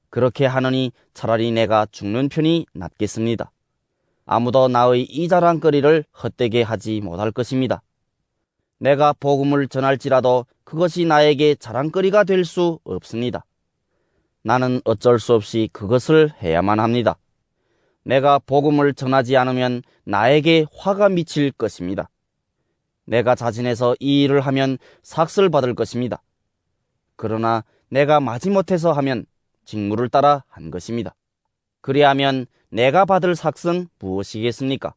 그렇게 하느니 차라리 내가 죽는 편이 낫겠습니다. 아무도 나의 이 자랑거리를 헛되게 하지 못할 것입니다. 내가 복음을 전할지라도 그것이 나에게 자랑거리가 될 수 없습니다. 나는 어쩔 수 없이 그것을 해야만 합니다. 내가 복음을 전하지 않으면 나에게 화가 미칠 것입니다. 내가 자진해서 이 일을 하면 삭슬 받을 것입니다. 그러나 내가 마지못해서 하면 직무를 따라 한 것입니다. 그리하면 내가 받을 삭은 무엇이겠습니까?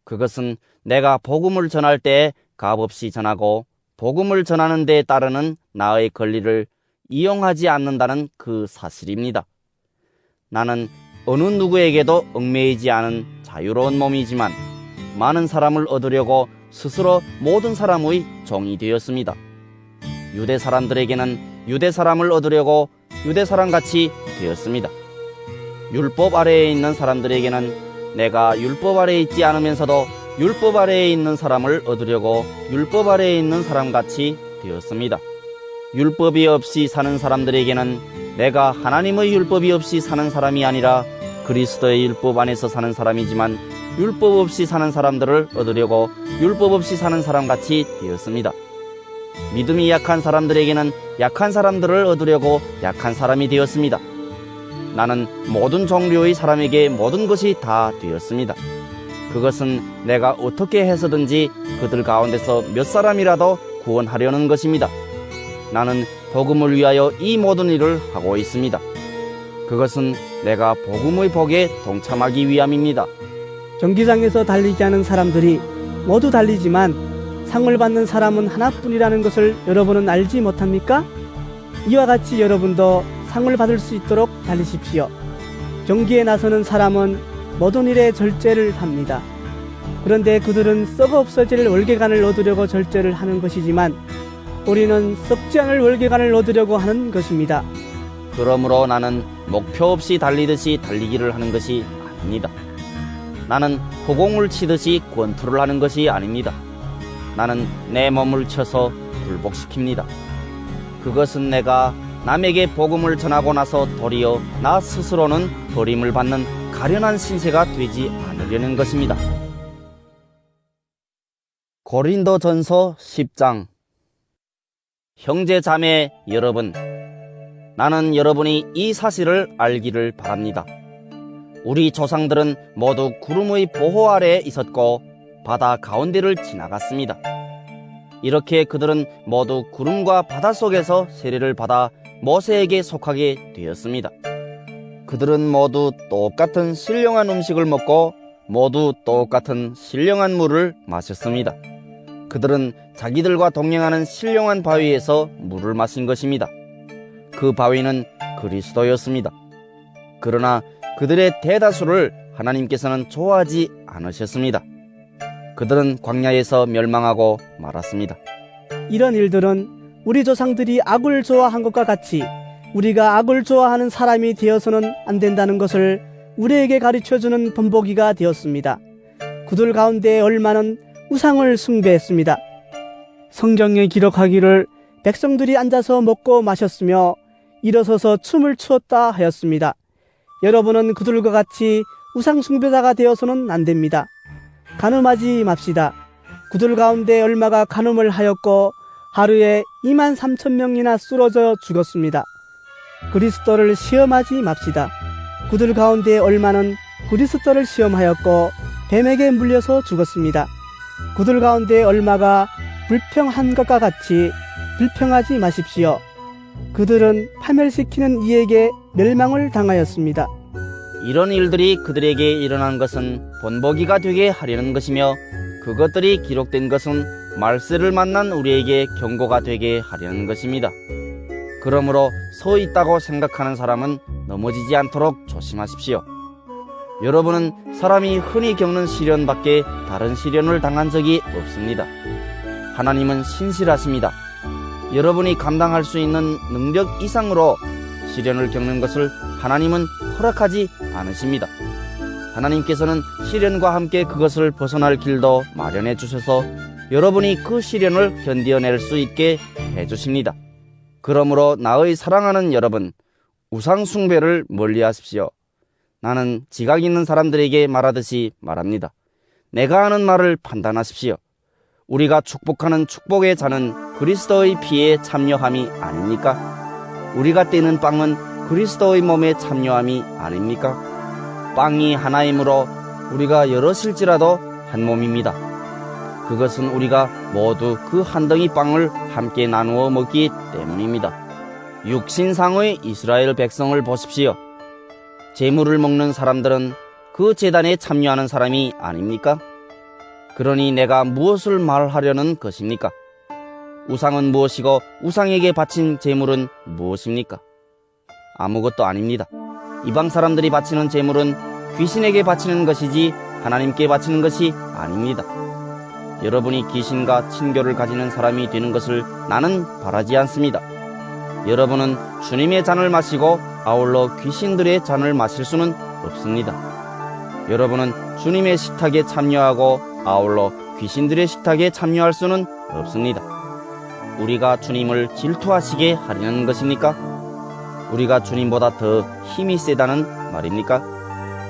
그것은 내가 복음을 전할 때에 값없이 전하고 복음을 전하는 데에 따르는 나의 권리를 이용하지 않는다는 그 사실입니다. 나는 어느 누구에게도 얽매이지 않은 자유로운 몸이지만 많은 사람을 얻으려고 스스로 모든 사람의 종이 되었습니다. 유대 사람들에게는 유대 사람을 얻으려고 유대 사람같이 되었습니다. 율법 아래에 있는 사람들에게는 내가 율법 아래에 있지 않으면서도 율법 아래에 있는 사람을 얻으려고 율법 아래에 있는 사람같이 되었습니다. 율법이 없이 사는 사람들에게는 내가 하나님의 율법이 없이 사는 사람이 아니라 그리스도의 율법 안에서 사는 사람이지만 율법 없이 사는 사람들을 얻으려고 율법 없이 사는 사람같이 되었습니다. 믿음이 약한 사람들에게는 약한 사람들을 얻으려고 약한 사람이 되었습니다. 나는 모든 종류의 사람에게 모든 것이 다 되었습니다. 그것은 내가 어떻게 해서든지 그들 가운데서 몇 사람이라도 구원하려는 것입니다. 나는 복음을 위하여 이 모든 일을 하고 있습니다. 그것은 내가 복음의 복에 동참하기 위함입니다. 경기장에서 달리기 하는 사람들이 모두 달리지만 상을 받는 사람은 하나뿐이라는 것을 여러분은 알지 못합니까? 이와 같이 여러분도 상을 받을 수 있도록 달리십시오. 경기에 나서는 사람은 모든 일에 절제를 합니다. 그런데 그들은 썩어 없어질 월계관을 얻으려고 절제를 하는 것이지만 우리는 썩지 않을 월계관을 얻으려고 하는 것입니다. 그러므로 나는 목표 없이 달리듯이 달리기를 하는 것이 아닙니다. 나는 허공을 치듯이 권투를 하는 것이 아닙니다. 나는 내 몸을 쳐서 굴복시킵니다. 그것은 내가 남에게 복음을 전하고 나서 도리어 나 스스로는 버림을 받는 가련한 신세가 되지 않으려는 것입니다. 고린도전서 10장. 형제 자매 여러분, 나는 여러분이 이 사실을 알기를 바랍니다. 우리 조상들은 모두 구름의 보호 아래에 있었고 바다 가운데를 지나갔습니다. 이렇게 그들은 모두 구름과 바다 속에서 세례를 받아 모세에게 속하게 되었습니다. 그들은 모두 똑같은 신령한 음식을 먹고 모두 똑같은 신령한 물을 마셨습니다. 그들은 자기들과 동행하는 신령한 바위에서 물을 마신 것입니다. 그 바위는 그리스도였습니다. 그러나 그들의 대다수를 하나님께서는 좋아하지 않으셨습니다. 그들은 광야에서 멸망하고 말았습니다. 이런 일들은 우리 조상들이 악을 좋아한 것과 같이 우리가 악을 좋아하는 사람이 되어서는 안 된다는 것을 우리에게 가르쳐주는 본보기가 되었습니다. 그들 가운데 얼마는 우상을 숭배했습니다. 성경에 기록하기를 백성들이 앉아서 먹고 마셨으며 일어서서 춤을 추었다 하였습니다. 여러분은 그들과 같이 우상 숭배자가 되어서는 안 됩니다. 간음하지 맙시다. 그들 가운데 얼마가 간음을 하였고 하루에 23,000명이나 쓰러져 죽었습니다. 그리스도를 시험하지 맙시다. 그들 가운데 얼마는 그리스도를 시험하였고 뱀에게 물려서 죽었습니다. 그들 가운데 얼마가 불평한 것과 같이 불평하지 마십시오. 그들은 파멸시키는 이에게 멸망을 당하였습니다. 이런 일들이 그들에게 일어난 것은 본보기가 되게 하려는 것이며 그것들이 기록된 것은 말세를 만난 우리에게 경고가 되게 하려는 것입니다. 그러므로 서 있다고 생각하는 사람은 넘어지지 않도록 조심하십시오. 여러분은 사람이 흔히 겪는 시련밖에 다른 시련을 당한 적이 없습니다. 하나님은 신실하십니다. 여러분이 감당할 수 있는 능력 이상으로 시련을 겪는 것을 하나님은 허락하지 않으십니다. 하나님께서는 시련과 함께 그것을 벗어날 길도 마련해 주셔서 여러분이 그 시련을 견디어낼 수 있게 해주십니다. 그러므로 나의 사랑하는 여러분, 우상 숭배를 멀리하십시오. 나는 지각 있는 사람들에게 말하듯이 말합니다. 내가 하는 말을 판단하십시오. 우리가 축복하는 축복의 잔은 그리스도의 피에 참여함이 아닙니까? 우리가 떼는 빵은 그리스도의 몸에 참여함이 아닙니까? 빵이 하나이므로 우리가 여럿일지라도 한 몸입니다. 그것은 우리가 모두 그 한 덩이 빵을 함께 나누어 먹기 때문입니다. 육신상의 이스라엘 백성을 보십시오. 제물을 먹는 사람들은 그 제단에 참여하는 사람이 아닙니까? 그러니 내가 무엇을 말하려는 것입니까? 우상은 무엇이고 우상에게 바친 제물은 무엇입니까? 아무것도 아닙니다. 이방 사람들이 바치는 제물은 귀신에게 바치는 것이지 하나님께 바치는 것이 아닙니다. 여러분이 귀신과 친교를 가지는 사람이 되는 것을 나는 바라지 않습니다. 여러분은 주님의 잔을 마시고 아울러 귀신들의 잔을 마실 수는 없습니다. 여러분은 주님의 식탁에 참여하고 아울러 귀신들의 식탁에 참여할 수는 없습니다. 우리가 주님을 질투하시게 하려는 것입니까? 우리가 주님보다 더 힘이 세다는 말입니까?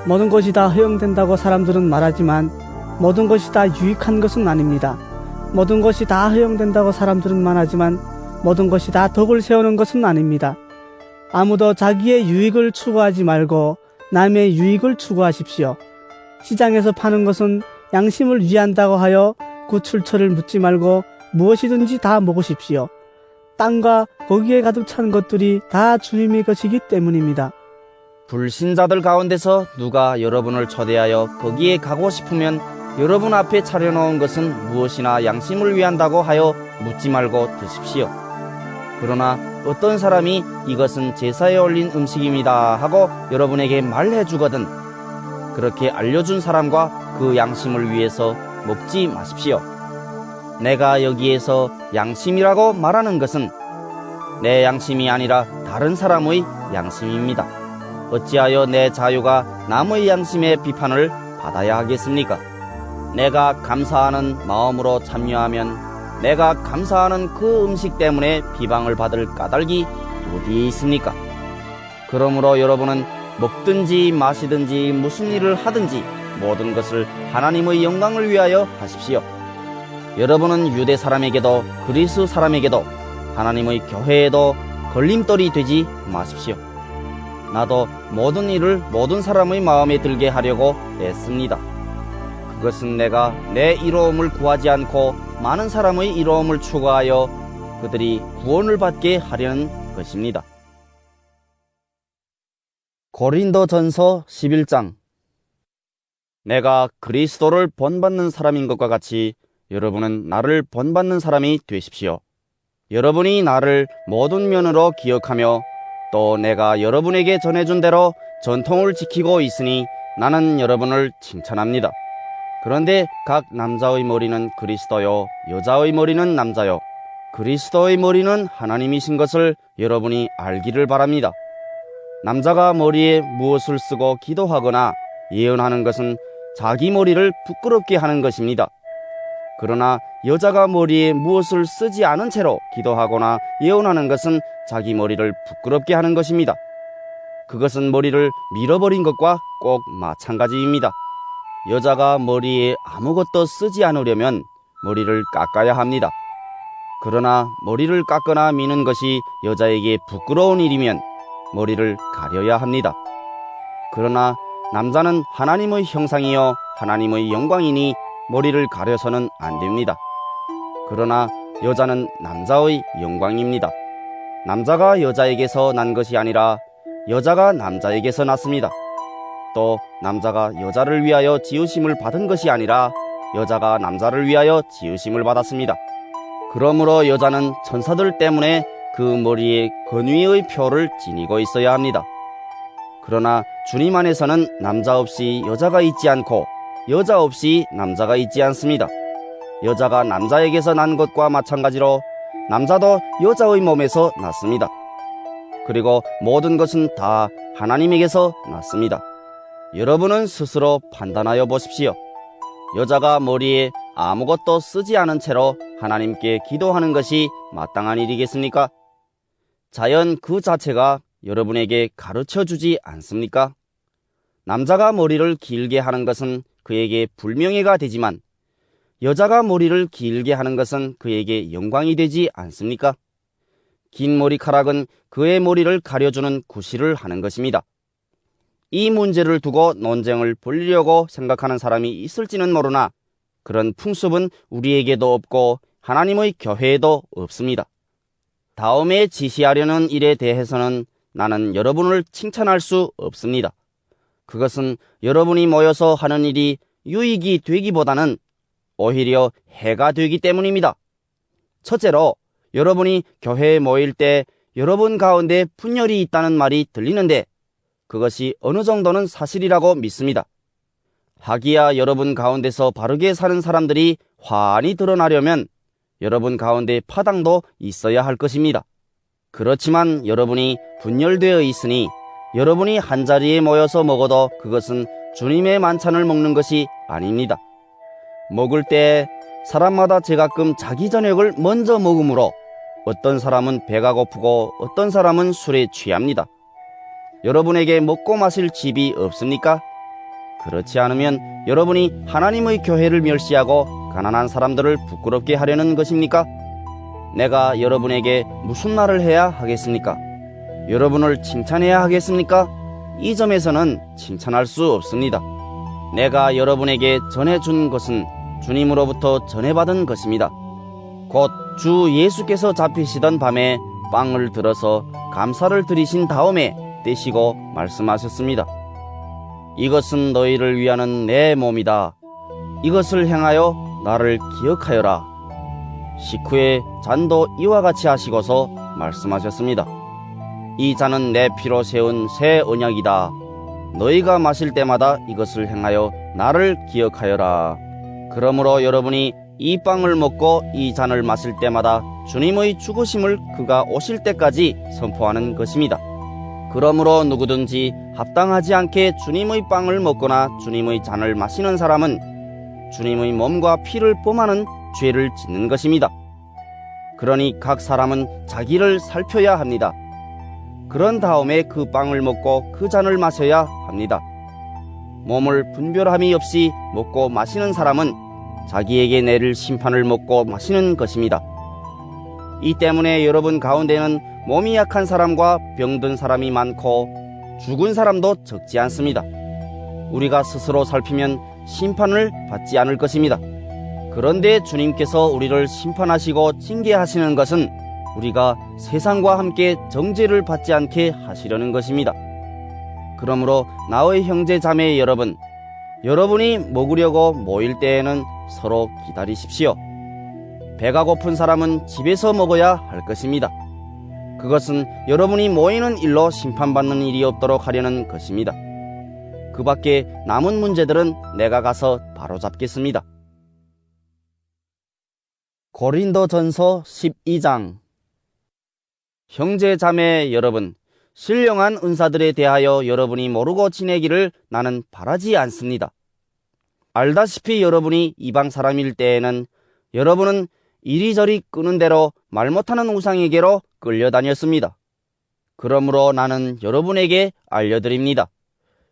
모든 것이 다 허용된다고 사람들은 말하지만 모든 것이 다 유익한 것은 아닙니다. 모든 것이 다 허용된다고 사람들은 말하지만 모든 것이 다 덕을 세우는 것은 아닙니다. 아무도 자기의 유익을 추구하지 말고 남의 유익을 추구하십시오. 시장에서 파는 것은 양심을 위한다고 하여 구출처를 묻지 말고 무엇이든지 다 먹으십시오. 땅과 거기에 가득 찬 것들이 다 주님의 것이기 때문입니다. 불신자들 가운데서 누가 여러분을 초대하여 거기에 가고 싶으면 여러분 앞에 차려놓은 것은 무엇이나 양심을 위한다고 하여 묻지 말고 드십시오. 그러나 어떤 사람이 이것은 제사에 올린 음식입니다 하고 여러분에게 말해주거든 그렇게 알려준 사람과 그 양심을 위해서 먹지 마십시오. 내가 여기에서 양심이라고 말하는 것은 내 양심이 아니라 다른 사람의 양심입니다. 어찌하여 내 자유가 남의 양심의 비판을 받아야 하겠습니까? 내가 감사하는 마음으로 참여하면 내가 감사하는 그 음식 때문에 비방을 받을 까닭이 어디에 있습니까? 그러므로 여러분은 먹든지 마시든지 무슨 일을 하든지 모든 것을 하나님의 영광을 위하여 하십시오. 여러분은 유대 사람에게도 그리스 사람에게도 하나님의 교회에도 걸림돌이 되지 마십시오. 나도 모든 일을 모든 사람의 마음에 들게 하려고 애씁니다. 그것은 내가 내 이로움을 구하지 않고 많은 사람의 이로움을 추구하여 그들이 구원을 받게 하려는 것입니다. 고린도전서 11장. 내가 그리스도를 본받는 사람인 것과 같이 여러분은 나를 본받는 사람이 되십시오. 여러분이 나를 모든 면으로 기억하며 또 내가 여러분에게 전해준 대로 전통을 지키고 있으니 나는 여러분을 칭찬합니다. 그런데 각 남자의 머리는 그리스도요, 여자의 머리는 남자요. 그리스도의 머리는 하나님이신 것을 여러분이 알기를 바랍니다. 남자가 머리에 무엇을 쓰고 기도하거나 예언하는 것은 자기 머리를 부끄럽게 하는 것입니다. 그러나 여자가 머리에 무엇을 쓰지 않은 채로 기도하거나 예언하는 것은 자기 머리를 부끄럽게 하는 것입니다. 그것은 머리를 밀어버린 것과 꼭 마찬가지입니다. 여자가 머리에 아무것도 쓰지 않으려면 머리를 깎아야 합니다. 그러나 머리를 깎거나 미는 것이 여자에게 부끄러운 일이면 머리를 가려야 합니다. 그러나 남자는 하나님의 형상이요 하나님의 영광이니 머리를 가려서는 안 됩니다. 그러나 여자는 남자의 영광입니다. 남자가 여자에게서 난 것이 아니라 여자가 남자에게서 났습니다. 또 남자가 여자를 위하여 지으심을 받은 것이 아니라 여자가 남자를 위하여 지으심을 받았습니다. 그러므로 여자는 천사들 때문에 그 머리에 권위의 표를 지니고 있어야 합니다. 그러나 주님 안에서는 남자 없이 여자가 있지 않고 여자 없이 남자가 있지 않습니다. 여자가 남자에게서 난 것과 마찬가지로 남자도 여자의 몸에서 났습니다. 그리고 모든 것은 다 하나님에게서 났습니다. 여러분은 스스로 판단하여 보십시오. 여자가 머리에 아무것도 쓰지 않은 채로 하나님께 기도하는 것이 마땅한 일이겠습니까? 자연 그 자체가 여러분에게 가르쳐주지 않습니까? 남자가 머리를 길게 하는 것은 그에게 불명예가 되지만 여자가 머리를 길게 하는 것은 그에게 영광이 되지 않습니까? 긴 머리카락은 그의 머리를 가려주는 구실을 하는 것입니다. 이 문제를 두고 논쟁을 벌이려고 생각하는 사람이 있을지는 모르나 그런 풍습은 우리에게도 없고 하나님의 교회에도 없습니다. 다음에 지시하려는 일에 대해서는 나는 여러분을 칭찬할 수 없습니다. 그것은 여러분이 모여서 하는 일이 유익이 되기보다는 오히려 해가 되기 때문입니다. 첫째로, 여러분이 교회에 모일 때 여러분 가운데 분열이 있다는 말이 들리는데 그것이 어느 정도는 사실이라고 믿습니다. 하기야 여러분 가운데서 바르게 사는 사람들이 환히 드러나려면 여러분 가운데 파당도 있어야 할 것입니다. 그렇지만 여러분이 분열되어 있으니 여러분이 한자리에 모여서 먹어도 그것은 주님의 만찬을 먹는 것이 아닙니다. 먹을 때 사람마다 제가끔 자기 저녁을 먼저 먹으므로 어떤 사람은 배가 고프고 어떤 사람은 술에 취합니다. 여러분에게 먹고 마실 집이 없습니까? 그렇지 않으면 여러분이 하나님의 교회를 멸시하고 가난한 사람들을 부끄럽게 하려는 것입니까? 내가 여러분에게 무슨 말을 해야 하겠습니까? 여러분을 칭찬해야 하겠습니까? 이 점에서는 칭찬할 수 없습니다. 내가 여러분에게 전해준 것은 주님으로부터 전해받은 것입니다. 곧 주 예수께서 잡히시던 밤에 빵을 들어서 감사를 드리신 다음에 떼시고 말씀하셨습니다. 이것은 너희를 위하는 내 몸이다. 이것을 행하여 나를 기억하여라. 식후에 잔도 이와 같이 하시고서 말씀하셨습니다. 이 잔은 내 피로 세운 새 언약이다. 너희가 마실 때마다 이것을 행하여 나를 기억하여라. 그러므로 여러분이 이 빵을 먹고 이 잔을 마실 때마다 주님의 죽으심을 그가 오실 때까지 선포하는 것입니다. 그러므로 누구든지 합당하지 않게 주님의 빵을 먹거나 주님의 잔을 마시는 사람은 주님의 몸과 피를 범하는 죄를 짓는 것입니다. 그러니 각 사람은 자기를 살펴야 합니다. 그런 다음에 그 빵을 먹고 그 잔을 마셔야 합니다. 몸을 분별함이 없이 먹고 마시는 사람은 자기에게 내릴 심판을 먹고 마시는 것입니다. 이 때문에 여러분 가운데는 몸이 약한 사람과 병든 사람이 많고 죽은 사람도 적지 않습니다. 우리가 스스로 살피면 심판을 받지 않을 것입니다. 그런데 주님께서 우리를 심판하시고 징계하시는 것은 우리가 세상과 함께 정죄를 받지 않게 하시려는 것입니다. 그러므로 나의 형제 자매 여러분, 여러분이 먹으려고 모일 때에는 서로 기다리십시오. 배가 고픈 사람은 집에서 먹어야 할 것입니다. 그것은 여러분이 모이는 일로 심판받는 일이 없도록 하려는 것입니다. 그 밖에 남은 문제들은 내가 가서 바로잡겠습니다. 고린도전서 12장. 형제 자매 여러분, 신령한 은사들에 대하여 여러분이 모르고 지내기를 나는 바라지 않습니다. 알다시피 여러분이 이방 사람일 때에는 여러분은 이리저리 끄는 대로 말 못하는 우상에게로 끌려다녔습니다. 그러므로 나는 여러분에게 알려드립니다.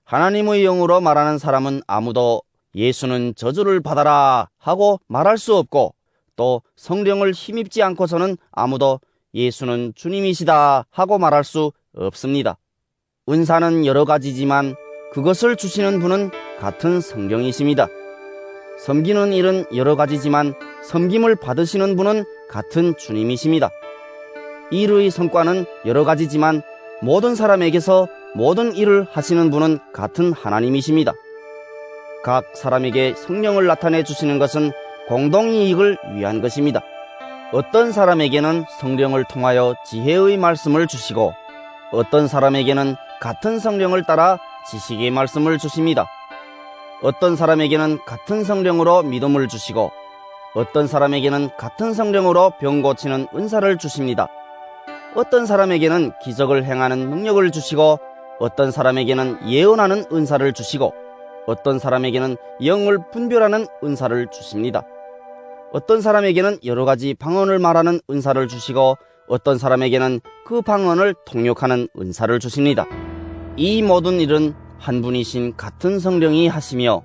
하나님의 영으로 말하는 사람은 아무도 예수는 저주를 받아라 하고 말할 수 없고 또 성령을 힘입지 않고서는 아무도 예수는 주님이시다 하고 말할 수 없습니다. 은사는 여러 가지지만 그것을 주시는 분은 같은 성령이십니다. 섬기는 일은 여러 가지지만 섬김을 받으시는 분은 같은 주님이십니다. 일의 성과는 여러 가지지만 모든 사람에게서 모든 일을 하시는 분은 같은 하나님이십니다. 각 사람에게 성령을 나타내 주시는 것은 공동이익을 위한 것입니다. 어떤 사람에게는 성령을 통하여 지혜의 말씀을 주시고 어떤 사람에게는 같은 성령을 따라 지식의 말씀을 주십니다. 어떤 사람에게는 같은 성령으로 믿음을 주시고 어떤 사람에게는 같은 성령으로 병 고치는 은사를 주십니다. 어떤 사람에게는 기적을 행하는 능력을 주시고 어떤 사람에게는 예언하는 은사를 주시고 어떤 사람에게는 영을 분별하는 은사를 주십니다. 어떤 사람에게는 여러 가지 방언을 말하는 은사를 주시고 어떤 사람에게는 그 방언을 통역하는 은사를 주십니다. 이 모든 일은 한 분이신 같은 성령이 하시며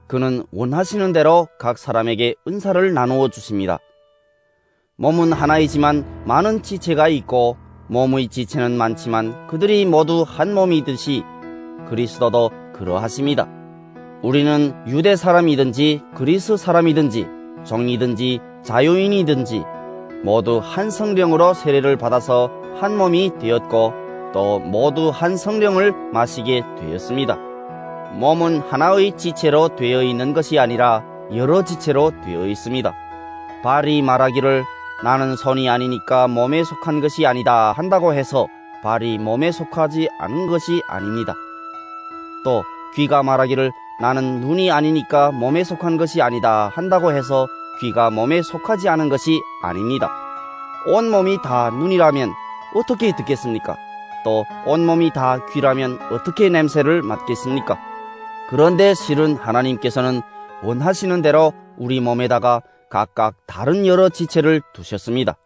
그는 원하시는 대로 각 사람에게 은사를 나누어 주십니다. 몸은 하나이지만 많은 지체가 있고 몸의 지체는 많지만 그들이 모두 한 몸이듯이 그리스도도 그러하십니다. 우리는 유대 사람이든지 그리스 사람이든지 종이든지 자유인이든지 모두 한 성령으로 세례를 받아서 한 몸이 되었고 또 모두 한 성령을 마시게 되었습니다. 몸은 하나의 지체로 되어 있는 것이 아니라 여러 지체로 되어 있습니다. 발이 말하기를 나는 손이 아니니까 몸에 속한 것이 아니다 한다고 해서 발이 몸에 속하지 않은 것이 아닙니다. 또 귀가 말하기를 나는 눈이 아니니까 몸에 속한 것이 아니다 한다고 해서 귀가 몸에 속하지 않은 것이 아닙니다. 온몸이 다 눈이라면 어떻게 듣겠습니까? 또 온몸이 다 귀라면 어떻게 냄새를 맡겠습니까? 그런데 실은 하나님께서는 원하시는 대로 우리 몸에다가 각각 다른 여러 지체를 두셨습니다.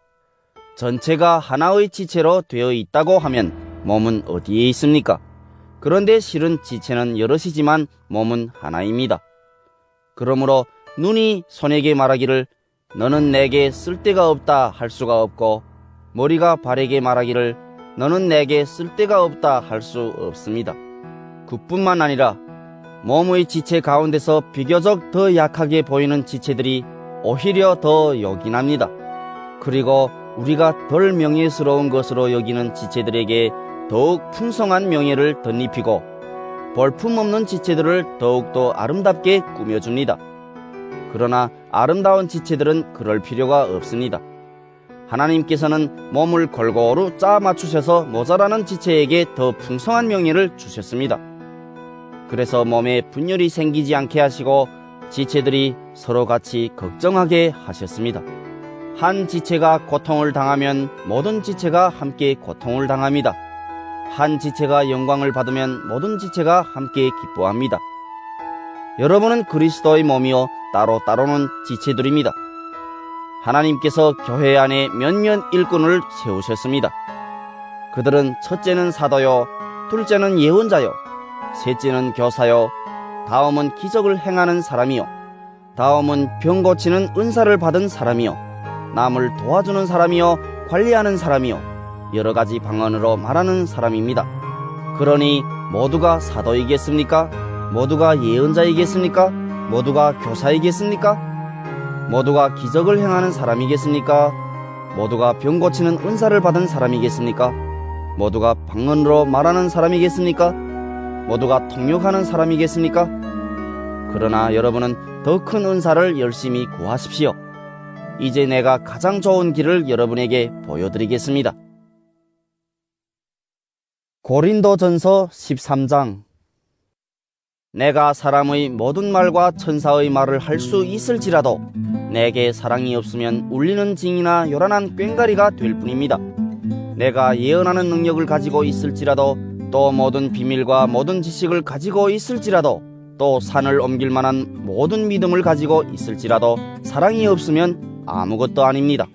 전체가 하나의 지체로 되어 있다고 하면 몸은 어디에 있습니까? 그런데 실은 지체는 여럿이지만 몸은 하나입니다. 그러므로 눈이 손에게 말하기를 너는 내게 쓸데가 없다 할 수가 없고 머리가 발에게 말하기를 너는 내게 쓸데가 없다 할 수 없습니다. 그뿐만 아니라 몸의 지체 가운데서 비교적 더 약하게 보이는 지체들이 오히려 더 요긴합니다. 그리고 우리가 덜 명예스러운 것으로 여기는 지체들에게 더욱 풍성한 명예를 덧입히고 볼품없는 지체들을 더욱더 아름답게 꾸며줍니다. 그러나 아름다운 지체들은 그럴 필요가 없습니다. 하나님께서는 몸을 골고루 짜 맞추셔서 모자라는 지체에게 더 풍성한 명예를 주셨습니다. 그래서 몸에 분열이 생기지 않게 하시고 지체들이 서로 같이 걱정하게 하셨습니다. 한 지체가 고통을 당하면 모든 지체가 함께 고통을 당합니다. 한 지체가 영광을 받으면 모든 지체가 함께 기뻐합니다. 여러분은 그리스도의 몸이요 따로따로는 지체들입니다. 하나님께서 교회 안에 몇몇 일꾼을 세우셨습니다. 그들은 첫째는 사도요, 둘째는 예언자요, 셋째는 교사요, 다음은 기적을 행하는 사람이요, 다음은 병 고치는 은사를 받은 사람이요, 남을 도와주는 사람이요, 관리하는 사람이요, 여러 가지 방언으로 말하는 사람입니다. 그러니 모두가 사도이겠습니까? 모두가 예언자이겠습니까? 모두가 교사이겠습니까? 모두가 기적을 행하는 사람이겠습니까? 모두가 병 고치는 은사를 받은 사람이겠습니까? 모두가 방언으로 말하는 사람이겠습니까? 모두가 통역하는 사람이겠습니까? 그러나 여러분은 더 큰 은사를 열심히 구하십시오. 이제 내가 가장 좋은 길을 여러분에게 보여드리겠습니다. 고린도전서 13장. 내가 사람의 모든 말과 천사의 말을 할 수 있을지라도 내게 사랑이 없으면 울리는 징이나 요란한 꽹과리가 될 뿐입니다. 내가 예언하는 능력을 가지고 있을지라도 또 모든 비밀과 모든 지식을 가지고 있을지라도 또 산을 옮길 만한 모든 믿음을 가지고 있을지라도 사랑이 없으면 아무것도 아닙니다.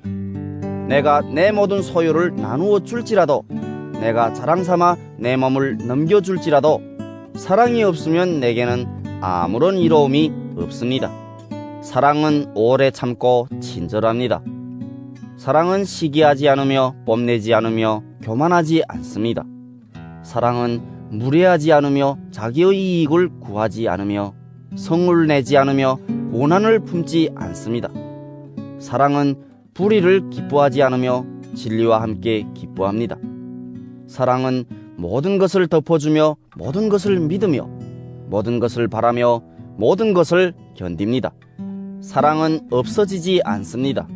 내가 내 모든 소유를 나누어 줄지라도 내가 자랑삼아 내 몸을 넘겨줄지라도 사랑이 없으면 내게는 아무런 이로움이 없습니다. 사랑은 오래 참고 친절합니다. 사랑은 시기하지 않으며 뽐내지 않으며 교만하지 않습니다. 사랑은 무례하지 않으며 자기의 이익을 구하지 않으며 성을 내지 않으며 오난을 품지 않습니다. 사랑은 불의를 기뻐하지 않으며 진리와 함께 기뻐합니다. 사랑은 모든 것을 덮어주며 모든 것을 믿으며 모든 것을 바라며 모든 것을 견딥니다. 사랑은 없어지지 않습니다.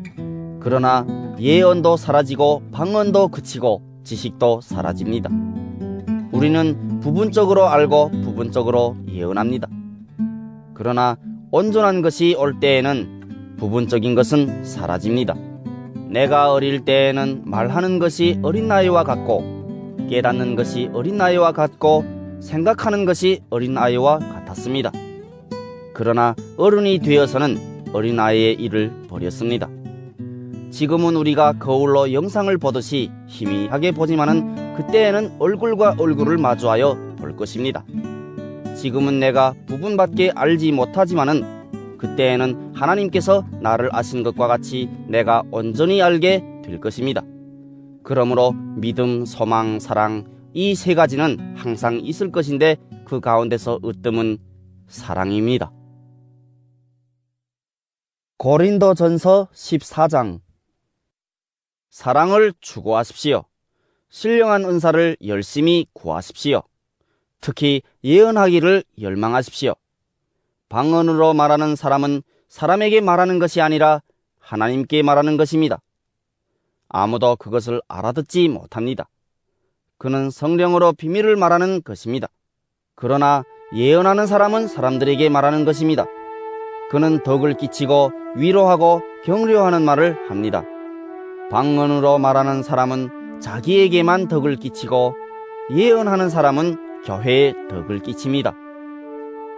그러나 예언도 사라지고 방언도 그치고 지식도 사라집니다. 우리는 부분적으로 알고 부분적으로 예언합니다. 그러나 온전한 것이 올 때에는 부분적인 것은 사라집니다. 내가 어릴 때에는 말하는 것이 어린 나이와 같고 깨닫는 것이 어린 나이와 같고 생각하는 것이 어린 아이와 같았습니다. 그러나 어른이 되어서는 어린 아이의 일을 버렸습니다. 지금은 우리가 거울로 영상을 보듯이 희미하게 보지만은 그때에는 얼굴과 얼굴을 마주하여 볼 것입니다. 지금은 내가 부분밖에 알지 못하지만은 그때에는 하나님께서 나를 아신 것과 같이 내가 온전히 알게 될 것입니다. 그러므로 믿음, 소망, 사랑 이 세 가지는 항상 있을 것인데 그 가운데서 으뜸은 사랑입니다. 고린도전서 14장. 사랑을 추구하십시오. 신령한 은사를 열심히 구하십시오. 특히 예언하기를 열망하십시오. 방언으로 말하는 사람은 사람에게 말하는 것이 아니라 하나님께 말하는 것입니다. 아무도 그것을 알아듣지 못합니다. 그는 성령으로 비밀을 말하는 것입니다. 그러나 예언하는 사람은 사람들에게 말하는 것입니다. 그는 덕을 끼치고 위로하고 격려하는 말을 합니다. 방언으로 말하는 사람은 자기에게만 덕을 끼치고 예언하는 사람은 교회에 덕을 끼칩니다.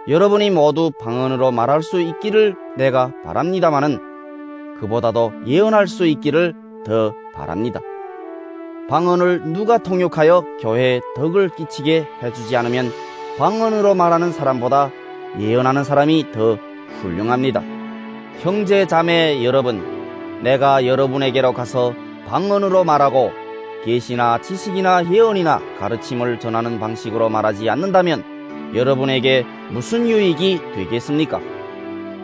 여러분이 모두 방언으로 말할 수 있기를 내가 바랍니다마는 그보다도 예언할 수 있기를 더 바랍니다. 방언을 누가 통역하여 교회에 덕을 끼치게 해주지 않으면 방언으로 말하는 사람보다 예언하는 사람이 더 훌륭합니다. 형제 자매 여러분, 내가 여러분에게로 가서 방언으로 말하고 계시나 지식이나 예언이나 가르침을 전하는 방식으로 말하지 않는다면 여러분에게 무슨 유익이 되겠습니까?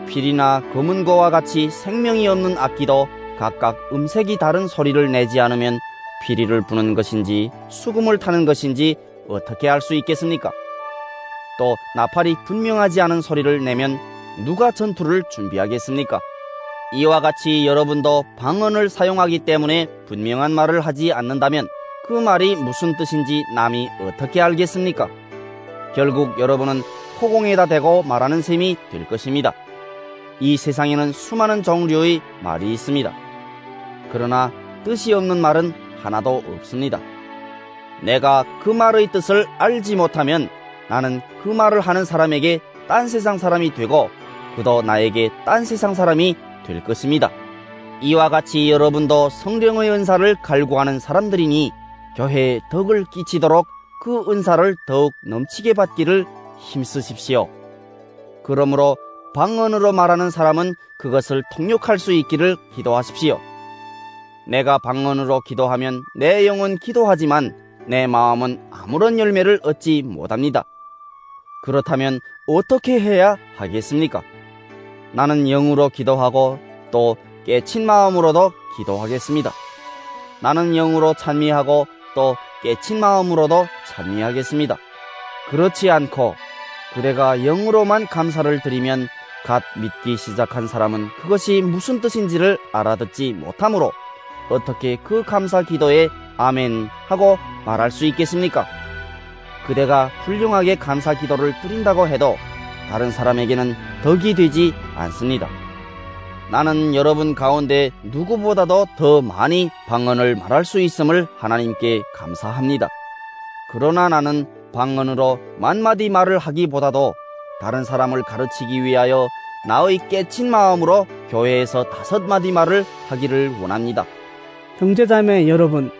필이나 검은고와 같이 생명이 없는 악기도 각각 음색이 다른 소리를 내지 않으면 피리를 부는 것인지 수금을 타는 것인지 어떻게 알 수 있겠습니까? 또 나팔이 분명하지 않은 소리를 내면 누가 전투를 준비하겠습니까? 이와 같이 여러분도 방언을 사용하기 때문에 분명한 말을 하지 않는다면 그 말이 무슨 뜻인지 남이 어떻게 알겠습니까? 결국 여러분은 허공에다 대고 말하는 셈이 될 것입니다. 이 세상에는 수많은 종류의 말이 있습니다. 그러나 뜻이 없는 말은 하나도 없습니다. 내가 그 말의 뜻을 알지 못하면 나는 그 말을 하는 사람에게 딴 세상 사람이 되고 그도 나에게 딴 세상 사람이 될 것입니다. 이와 같이 여러분도 성령의 은사를 갈구하는 사람들이니 교회에 덕을 끼치도록 그 은사를 더욱 넘치게 받기를 힘쓰십시오. 그러므로 방언으로 말하는 사람은 그것을 통역할 수 있기를 기도하십시오. 내가 방언으로 기도하면 내 영은 기도하지만 내 마음은 아무런 열매를 얻지 못합니다. 그렇다면 어떻게 해야 하겠습니까? 나는 영으로 기도하고 또 깨친 마음으로도 기도하겠습니다. 나는 영으로 찬미하고 또 깨친 마음으로도 찬미하겠습니다. 그렇지 않고 그대가 영으로만 감사를 드리면 갓 믿기 시작한 사람은 그것이 무슨 뜻인지를 알아듣지 못하므로 어떻게 그 감사 기도에 아멘 하고 말할 수 있겠습니까? 그대가 훌륭하게 감사 기도를 드린다고 해도 다른 사람에게는 덕이 되지 않습니다. 나는 여러분 가운데 누구보다도 더 많이 방언을 말할 수 있음을 하나님께 감사합니다. 그러나 나는 방언으로 만마디 말을 하기보다도 다른 사람을 가르치기 위하여 나의 깨친 마음으로 교회에서 5마디 말을 하기를 원합니다. 형제자매 여러분,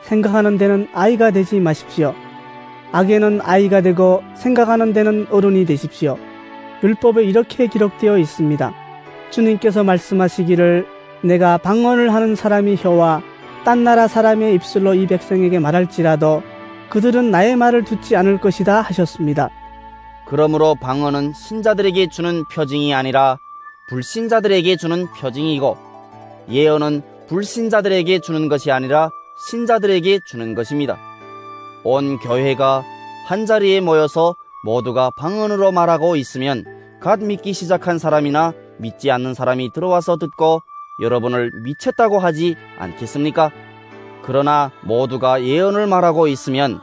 생각하는 데는 아이가 되지 마십시오. 악에는 아이가 되고 생각하는 데는 어른이 되십시오. 율법에 이렇게 기록되어 있습니다. 주님께서 말씀하시기를 내가 방언을 하는 사람이 혀와 딴 나라 사람의 입술로 이 백성에게 말할지라도 그들은 나의 말을 듣지 않을 것이다 하셨습니다. 그러므로 방언은 신자들에게 주는 표징이 아니라 불신자들에게 주는 표징이고 예언은 불신자들에게 주는 것이 아니라 신자들에게 주는 것입니다. 온 교회가 한자리에 모여서 모두가 방언으로 말하고 있으면 갓 믿기 시작한 사람이나 믿지 않는 사람이 들어와서 듣고 여러분을 미쳤다고 하지 않겠습니까? 그러나 모두가 예언을 말하고 있으면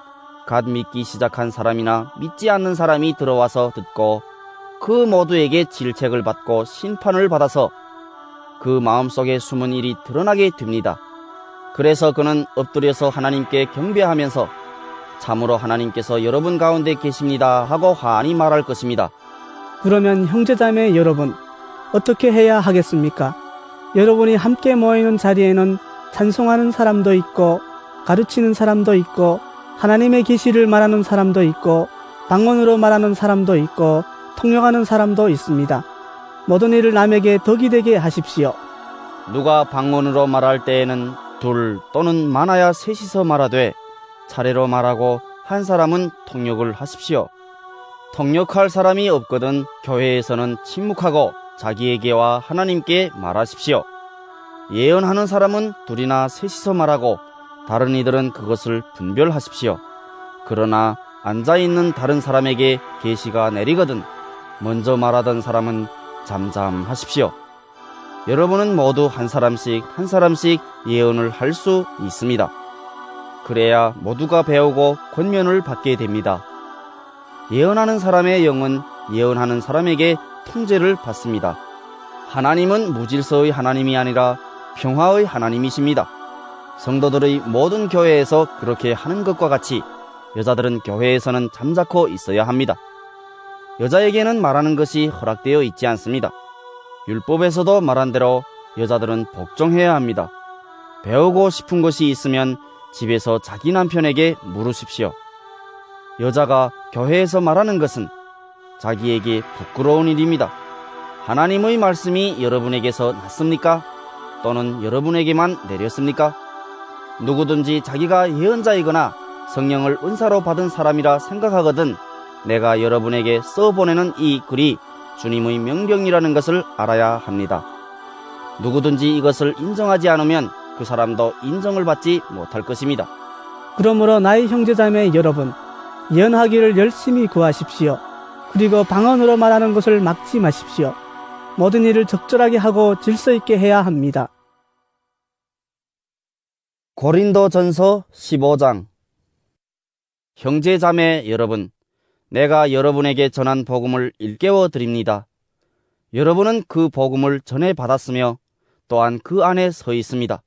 갓 믿기 시작한 사람이나 믿지 않는 사람이 들어와서 듣고 그 모두에게 질책을 받고 심판을 받아서 그 마음속에 숨은 일이 드러나게 됩니다. 그래서 그는 엎드려서 하나님께 경배하면서 참으로 하나님께서 여러분 가운데 계십니다 하고 환히 말할 것입니다. 그러면 형제자매 여러분, 어떻게 해야 하겠습니까? 여러분이 함께 모이는 자리에는 찬송하는 사람도 있고 가르치는 사람도 있고 하나님의 계시를 말하는 사람도 있고 방언으로 말하는 사람도 있고 통역하는 사람도 있습니다. 모든 일을 남에게 덕이 되게 하십시오. 누가 방언으로 말할 때에는 둘 또는 많아야 셋이서 말하되 차례로 말하고 한 사람은 통역을 하십시오. 통역할 사람이 없거든 교회에서는 침묵하고 자기에게와 하나님께 말하십시오. 예언하는 사람은 둘이나 셋이서 말하고 다른 이들은 그것을 분별하십시오. 그러나 앉아있는 다른 사람에게 계시가 내리거든 먼저 말하던 사람은 잠잠하십시오. 여러분은 모두 한 사람씩 예언을 할 수 있습니다. 그래야 모두가 배우고 권면을 받게 됩니다. 예언하는 사람의 영은 예언하는 사람에게 통제를 받습니다. 하나님은 무질서의 하나님이 아니라 평화의 하나님이십니다. 성도들의 모든 교회에서 그렇게 하는 것과 같이 여자들은 교회에서는 잠자코 있어야 합니다. 여자에게는 말하는 것이 허락되어 있지 않습니다. 율법에서도 말한 대로 여자들은 복종해야 합니다. 배우고 싶은 것이 있으면 집에서 자기 남편에게 물으십시오. 여자가 교회에서 말하는 것은 자기에게 부끄러운 일입니다. 하나님의 말씀이 여러분에게서 났습니까? 또는 여러분에게만 내렸습니까? 누구든지 자기가 예언자이거나 성령을 은사로 받은 사람이라 생각하거든 내가 여러분에게 써보내는 이 글이 주님의 명령이라는 것을 알아야 합니다. 누구든지 이것을 인정하지 않으면 그 사람도 인정을 받지 못할 것입니다. 그러므로 나의 형제자매 여러분, 예언하기를 열심히 구하십시오. 그리고 방언으로 말하는 것을 막지 마십시오. 모든 일을 적절하게 하고 질서 있게 해야 합니다. 고린도전서 15장. 형제자매 여러분, 내가 여러분에게 전한 복음을 일깨워 드립니다. 여러분은 그 복음을 전해 받았으며 또한 그 안에 서 있습니다.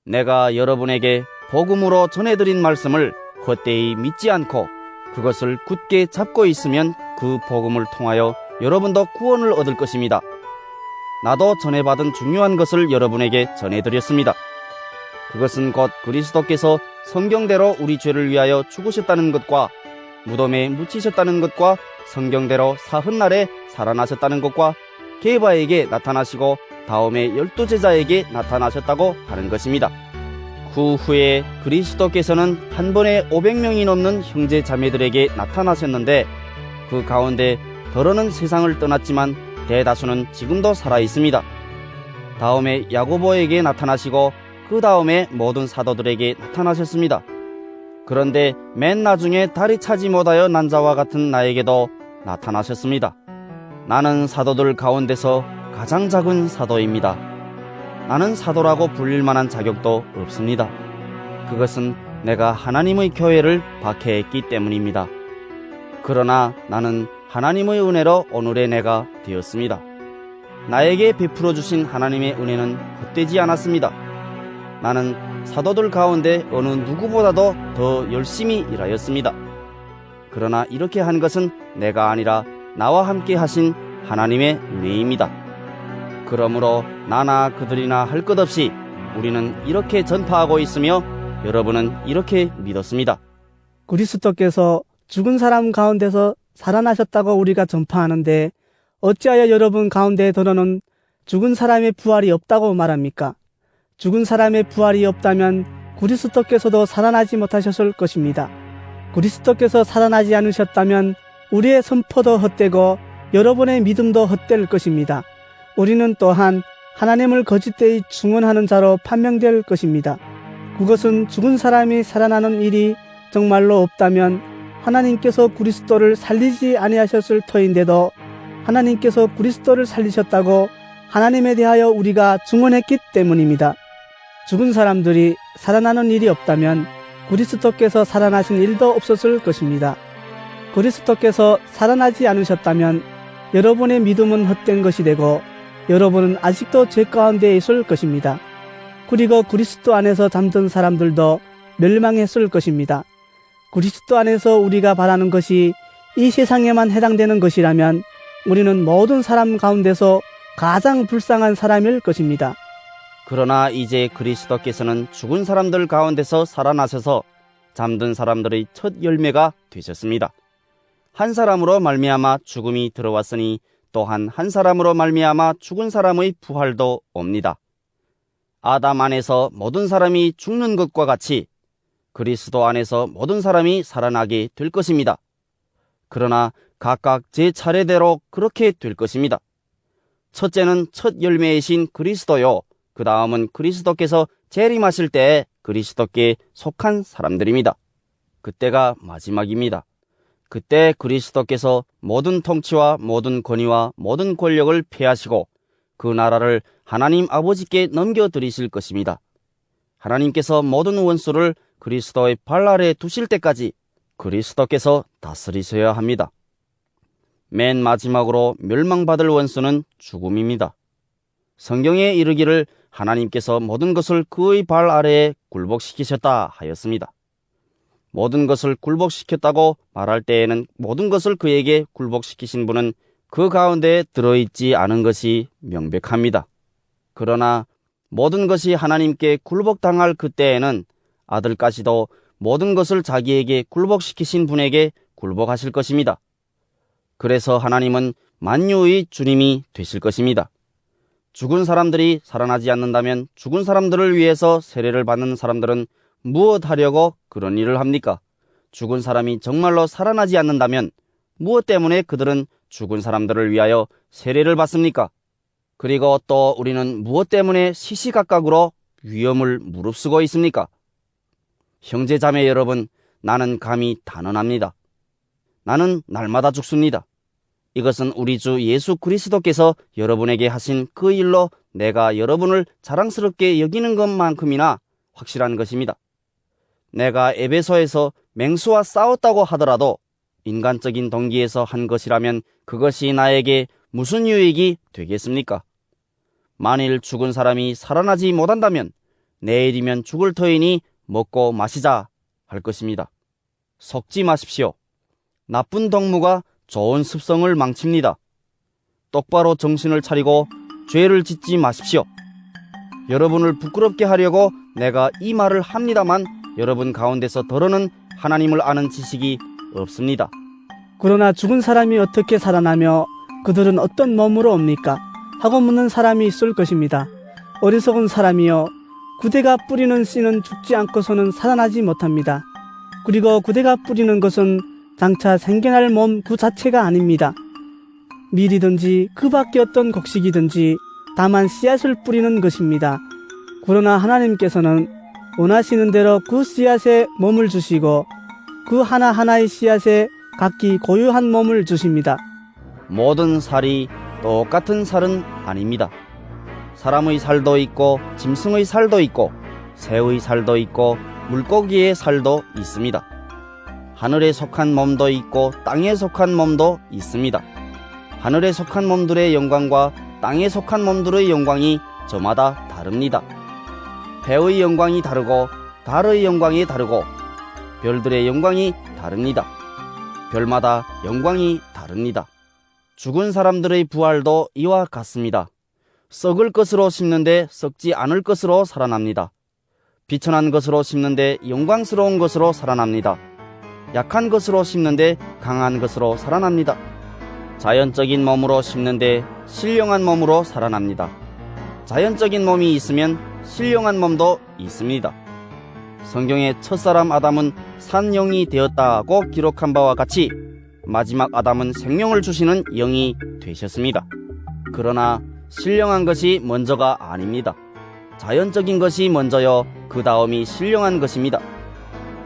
내가 여러분에게 복음으로 전해드린 말씀을 헛되이 믿지 않고 그것을 굳게 잡고 있으면 그 복음을 통하여 여러분도 구원을 얻을 것입니다. 나도 전해받은 중요한 것을 여러분에게 전해드렸습니다. 그것은 곧 그리스도께서 성경대로 우리 죄를 위하여 죽으셨다는 것과 무덤에 묻히셨다는 것과 성경대로 사흘날에 살아나셨다는 것과 게바에게 나타나시고 다음에 12제자에게 나타나셨다고 하는 것입니다. 그 후에 그리스도께서는 한 번에 500명이 넘는 형제 자매들에게 나타나셨는데 그 가운데 더러는 세상을 떠났지만 대다수는 지금도 살아있습니다. 다음에 야고보에게 나타나시고 그 다음에 모든 사도들에게 나타나셨습니다. 그런데 맨 나중에 다리 차지 못하여 난 자와 같은 나에게도 나타나셨습니다. 나는 사도들 가운데서 가장 작은 사도입니다. 나는 사도라고 불릴 만한 자격도 없습니다. 그것은 내가 하나님의 교회를 박해했기 때문입니다. 그러나 나는 하나님의 은혜로 오늘의 내가 되었습니다. 나에게 베풀어 주신 하나님의 은혜는 헛되지 않았습니다. 나는 사도들 가운데 어느 누구보다도 더 열심히 일하였습니다. 그러나 이렇게 한 것은 내가 아니라 나와 함께 하신 하나님의 은혜입니다. 그러므로 나나 그들이나 할 것 없이 우리는 이렇게 전파하고 있으며 여러분은 이렇게 믿었습니다. 그리스도께서 죽은 사람 가운데서 살아나셨다고 우리가 전파하는데 어찌하여 여러분 가운데 더러는 죽은 사람의 부활이 없다고 말합니까? 죽은 사람의 부활이 없다면 그리스도께서도 살아나지 못하셨을 것입니다. 그리스도께서 살아나지 않으셨다면 우리의 선포도 헛되고 여러분의 믿음도 헛될 것입니다. 우리는 또한 하나님을 거짓되이 중언하는 자로 판명될 것입니다. 그것은 죽은 사람이 살아나는 일이 정말로 없다면 하나님께서 그리스도를 살리지 아니하셨을 터인데도 하나님께서 그리스도를 살리셨다고 하나님에 대하여 우리가 중언했기 때문입니다. 죽은 사람들이 살아나는 일이 없다면 그리스도께서 살아나신 일도 없었을 것입니다. 그리스도께서 살아나지 않으셨다면 여러분의 믿음은 헛된 것이 되고 여러분은 아직도 죄 가운데 있을 것입니다. 그리고 그리스도 안에서 잠든 사람들도 멸망했을 것입니다. 그리스도 안에서 우리가 바라는 것이 이 세상에만 해당되는 것이라면 우리는 모든 사람 가운데서 가장 불쌍한 사람일 것입니다. 그러나 이제 그리스도께서는 죽은 사람들 가운데서 살아나셔서 잠든 사람들의 첫 열매가 되셨습니다. 한 사람으로 말미암아 죽음이 들어왔으니 또한 한 사람으로 말미암아 죽은 사람의 부활도 옵니다. 아담 안에서 모든 사람이 죽는 것과 같이 그리스도 안에서 모든 사람이 살아나게 될 것입니다. 그러나 각각 제 차례대로 그렇게 될 것입니다. 첫째는 첫 열매이신 그리스도요. 그 다음은 그리스도께서 재림하실 때에 그리스도께 속한 사람들입니다. 그때가 마지막입니다. 그때 그리스도께서 모든 통치와 모든 권위와 모든 권력을 폐하시고 그 나라를 하나님 아버지께 넘겨드리실 것입니다. 하나님께서 모든 원수를 그리스도의 발 아래에 두실 때까지 그리스도께서 다스리셔야 합니다. 맨 마지막으로 멸망받을 원수는 죽음입니다. 성경에 이르기를 하나님께서 모든 것을 그의 발 아래에 굴복시키셨다 하였습니다. 모든 것을 굴복시켰다고 말할 때에는 모든 것을 그에게 굴복시키신 분은 그 가운데 들어있지 않은 것이 명백합니다. 그러나 모든 것이 하나님께 굴복당할 그때에는 아들까지도 모든 것을 자기에게 굴복시키신 분에게 굴복하실 것입니다. 그래서 하나님은 만유의 주님이 되실 것입니다. 죽은 사람들이 살아나지 않는다면 죽은 사람들을 위해서 세례를 받는 사람들은 무엇 하려고 그런 일을 합니까? 죽은 사람이 정말로 살아나지 않는다면 무엇 때문에 그들은 죽은 사람들을 위하여 세례를 받습니까? 그리고 또 우리는 무엇 때문에 시시각각으로 위험을 무릅쓰고 있습니까? 형제자매 여러분, 나는 감히 단언합니다. 나는 날마다 죽습니다. 이것은 우리 주 예수 그리스도께서 여러분에게 하신 그 일로 내가 여러분을 자랑스럽게 여기는 것만큼이나 확실한 것입니다. 내가 에베소에서 맹수와 싸웠다고 하더라도 인간적인 동기에서 한 것이라면 그것이 나에게 무슨 유익이 되겠습니까? 만일 죽은 사람이 살아나지 못한다면 내일이면 죽을 터이니 먹고 마시자 할 것입니다. 속지 마십시오. 나쁜 동무가 좋은 습성을 망칩니다. 똑바로 정신을 차리고 죄를 짓지 마십시오. 여러분을 부끄럽게 하려고 내가 이 말을 합니다만 여러분 가운데서 더러는 하나님을 아는 지식이 없습니다. 그러나 죽은 사람이 어떻게 살아나며 그들은 어떤 몸으로 옵니까? 하고 묻는 사람이 있을 것입니다. 어리석은 사람이여, 구대가 뿌리는 씨는 죽지 않고서는 살아나지 못합니다. 그리고 구대가 뿌리는 것은 장차 생겨날 몸 그 자체가 아닙니다. 밀이든지 그 밖에 어떤 곡식이든지 다만 씨앗을 뿌리는 것입니다. 그러나 하나님께서는 원하시는 대로 그 씨앗에 몸을 주시고 그 하나하나의 씨앗에 각기 고유한 몸을 주십니다. 모든 살이 똑같은 살은 아닙니다. 사람의 살도 있고 짐승의 살도 있고 새의 살도 있고 물고기의 살도 있습니다. 하늘에 속한 몸도 있고 땅에 속한 몸도 있습니다. 하늘에 속한 몸들의 영광과 땅에 속한 몸들의 영광이 저마다 다릅니다. 해의 영광이 다르고 달의 영광이 다르고 별들의 영광이 다릅니다. 별마다 영광이 다릅니다. 죽은 사람들의 부활도 이와 같습니다. 썩을 것으로 심는데 썩지 않을 것으로 살아납니다. 비천한 것으로 심는데 영광스러운 것으로 살아납니다. 약한 것으로 심는데 강한 것으로 살아납니다. 자연적인 몸으로 심는데 신령한 몸으로 살아납니다. 자연적인 몸이 있으면 신령한 몸도 있습니다. 성경의 첫사람 아담은 산영이 되었다고 기록한 바와 같이 마지막 아담은 생명을 주시는 영이 되셨습니다. 그러나 신령한 것이 먼저가 아닙니다. 자연적인 것이 먼저요, 그 다음이 신령한 것입니다.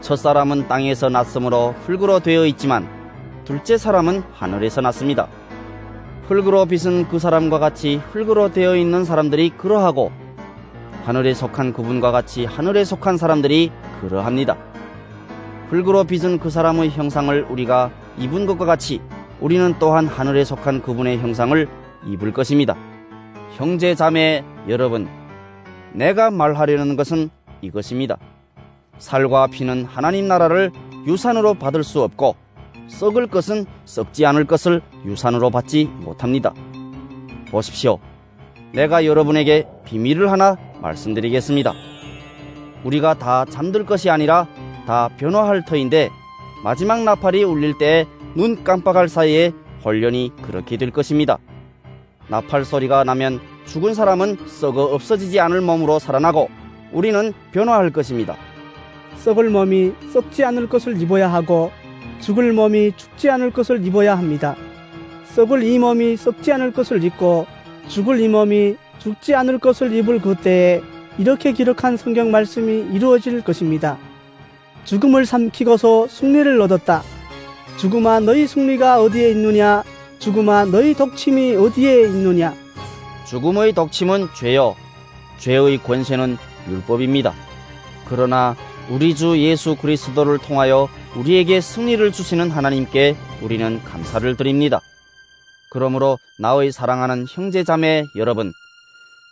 첫사람은 땅에서 났으므로 흙으로 되어 있지만 둘째 사람은 하늘에서 났습니다. 흙으로 빚은 그 사람과 같이 흙으로 되어 있는 사람들이 그러하고 하늘에 속한 그분과 같이 하늘에 속한 사람들이 그러합니다. 흙으로 빚은 그 사람의 형상을 우리가 입은 것과 같이 우리는 또한 하늘에 속한 그분의 형상을 입을 것입니다. 형제 자매 여러분, 내가 말하려는 것은 이것입니다. 살과 피는 하나님 나라를 유산으로 받을 수 없고 썩을 것은 썩지 않을 것을 유산으로 받지 못합니다. 보십시오. 내가 여러분에게 비밀을 하나 말씀드리겠습니다. 우리가 다 잠들 것이 아니라 다 변화할 터인데 마지막 나팔이 울릴 때에 눈 깜빡할 사이에 홀연히 그렇게 될 것입니다. 나팔 소리가 나면 죽은 사람은 썩어 없어지지 않을 몸으로 살아나고 우리는 변화할 것입니다. 썩을 몸이 썩지 않을 것을 입어야 하고 죽을 몸이 죽지 않을 것을 입어야 합니다. 썩을 이 몸이 썩지 않을 것을 입고 죽을 이 몸이 죽지 않을 것을 입을 그때에 이렇게 기록한 성경 말씀이 이루어질 것입니다. 죽음을 삼키고서 승리를 얻었다. 죽음아 너희 승리가 어디에 있느냐? 죽음아 너희 독침이 어디에 있느냐? 죽음의 독침은 죄요, 죄의 권세는 율법입니다. 그러나 우리 주 예수 그리스도를 통하여 우리에게 승리를 주시는 하나님께 우리는 감사를 드립니다. 그러므로 나의 사랑하는 형제 자매 여러분,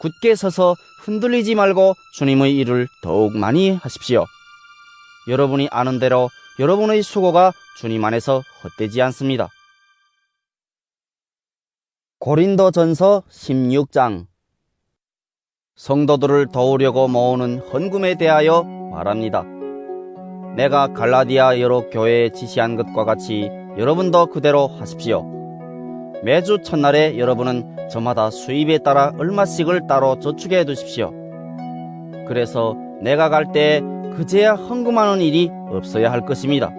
굳게 서서 흔들리지 말고 주님의 일을 더욱 많이 하십시오. 여러분이 아는 대로 여러분의 수고가 주님 안에서 헛되지 않습니다. 고린도전서 16장. 성도들을 도우려고 모으는 헌금에 대하여 말합니다. 내가 갈라디아 여러 교회에 지시한 것과 같이 여러분도 그대로 하십시오. 매주 첫날에 여러분은 저마다 수입에 따라 얼마씩을 따로 저축해 두십시오. 그래서 내가 갈 때 그제야 헌금하는 일이 없어야 할 것입니다.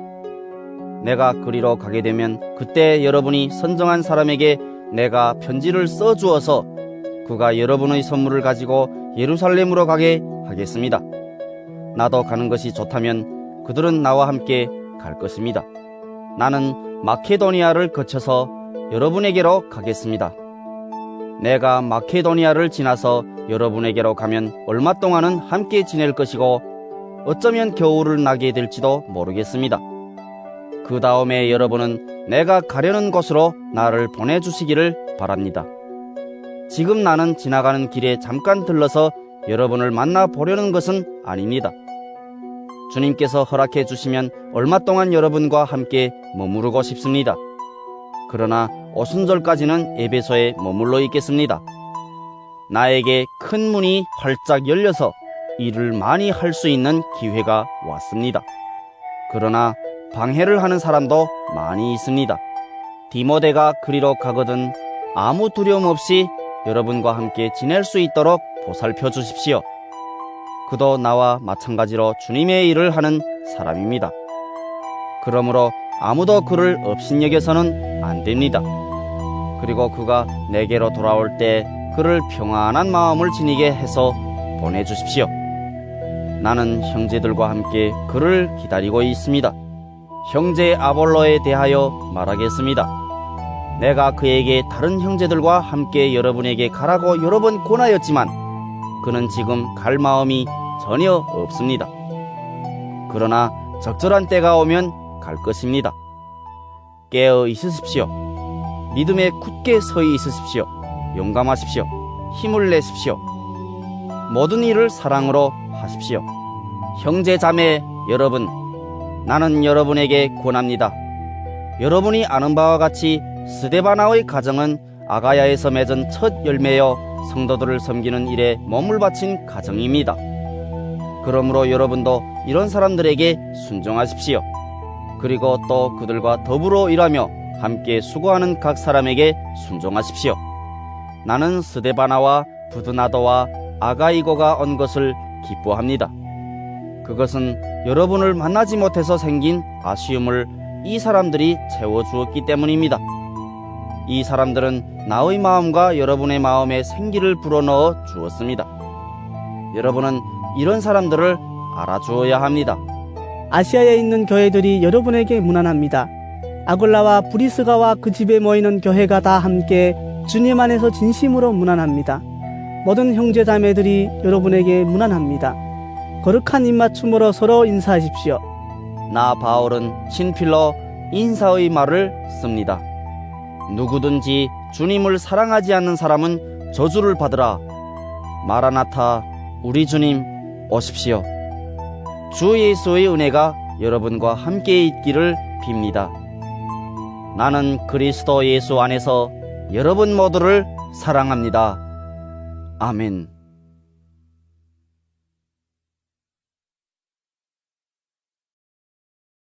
내가 그리로 가게 되면 그때 여러분이 선정한 사람에게 내가 편지를 써주어서 그가 여러분의 선물을 가지고 예루살렘으로 가게 하겠습니다. 나도 가는 것이 좋다면 그들은 나와 함께 갈 것입니다. 나는 마케도니아를 거쳐서 여러분에게로 가겠습니다. 내가 마케도니아를 지나서 여러분에게로 가면 얼마 동안은 함께 지낼 것이고 어쩌면 겨울을 나게 될지도 모르겠습니다. 그 다음에 여러분은 내가 가려는 곳으로 나를 보내주시기를 바랍니다. 지금 나는 지나가는 길에 잠깐 들러서 여러분을 만나 보려는 것은 아닙니다. 주님께서 허락해 주시면 얼마 동안 여러분과 함께 머무르고 싶습니다. 그러나 오순절까지는 에베소에 머물러 있겠습니다. 나에게 큰 문이 활짝 열려서 일을 많이 할 수 있는 기회가 왔습니다. 그러나 방해를 하는 사람도 많이 있습니다. 디모데가 그리로 가거든 아무 두려움 없이 여러분과 함께 지낼 수 있도록 보살펴 주십시오. 그도 나와 마찬가지로 주님의 일을 하는 사람입니다. 그러므로 아무도 그를 업신여겨서는 안 됩니다. 그리고 그가 내게로 돌아올 때 그를 평안한 마음을 지니게 해서 보내주십시오. 나는 형제들과 함께 그를 기다리고 있습니다. 형제 아볼로에 대하여 말하겠습니다. 내가 그에게 다른 형제들과 함께 여러분에게 가라고 여러 번 권하였지만 그는 지금 갈 마음이 전혀 없습니다. 그러나 적절한 때가 오면 갈 것입니다. 깨어 있으십시오. 믿음에 굳게 서 있으십시오. 용감하십시오. 힘을 내십시오. 모든 일을 사랑으로 하십시오. 형제 자매 여러분, 나는 여러분에게 권합니다. 여러분이 아는 바와 같이 스데바나의 가정은 아가야에서 맺은 첫 열매여 성도들을 섬기는 일에 몸을 바친 가정입니다. 그러므로 여러분도 이런 사람들에게 순종하십시오. 그리고 또 그들과 더불어 일하며 함께 수고하는 각 사람에게 순종하십시오. 나는 스데바나와 부드나도와 아가이고가 온 것을 기뻐합니다. 그것은 여러분을 만나지 못해서 생긴 아쉬움을 이 사람들이 채워주었기 때문입니다. 이 사람들은 나의 마음과 여러분의 마음에 생기를 불어넣어 주었습니다. 여러분은 이런 사람들을 알아주어야 합니다. 아시아에 있는 교회들이 여러분에게 문안합니다. 아굴라와 브리스가와 그 집에 모이는 교회가 다 함께 주님 안에서 진심으로 문안합니다. 모든 형제 자매들이 여러분에게 문안합니다. 거룩한 입맞춤으로 서로 인사하십시오. 나 바울은 친필로 인사의 말을 씁니다. 누구든지 주님을 사랑하지 않는 사람은 저주를 받으라. 마라나타, 우리 주님 오십시오. 주 예수의 은혜가 여러분과 함께 있기를 빕니다. 나는 그리스도 예수 안에서 여러분 모두를 사랑합니다. 아멘.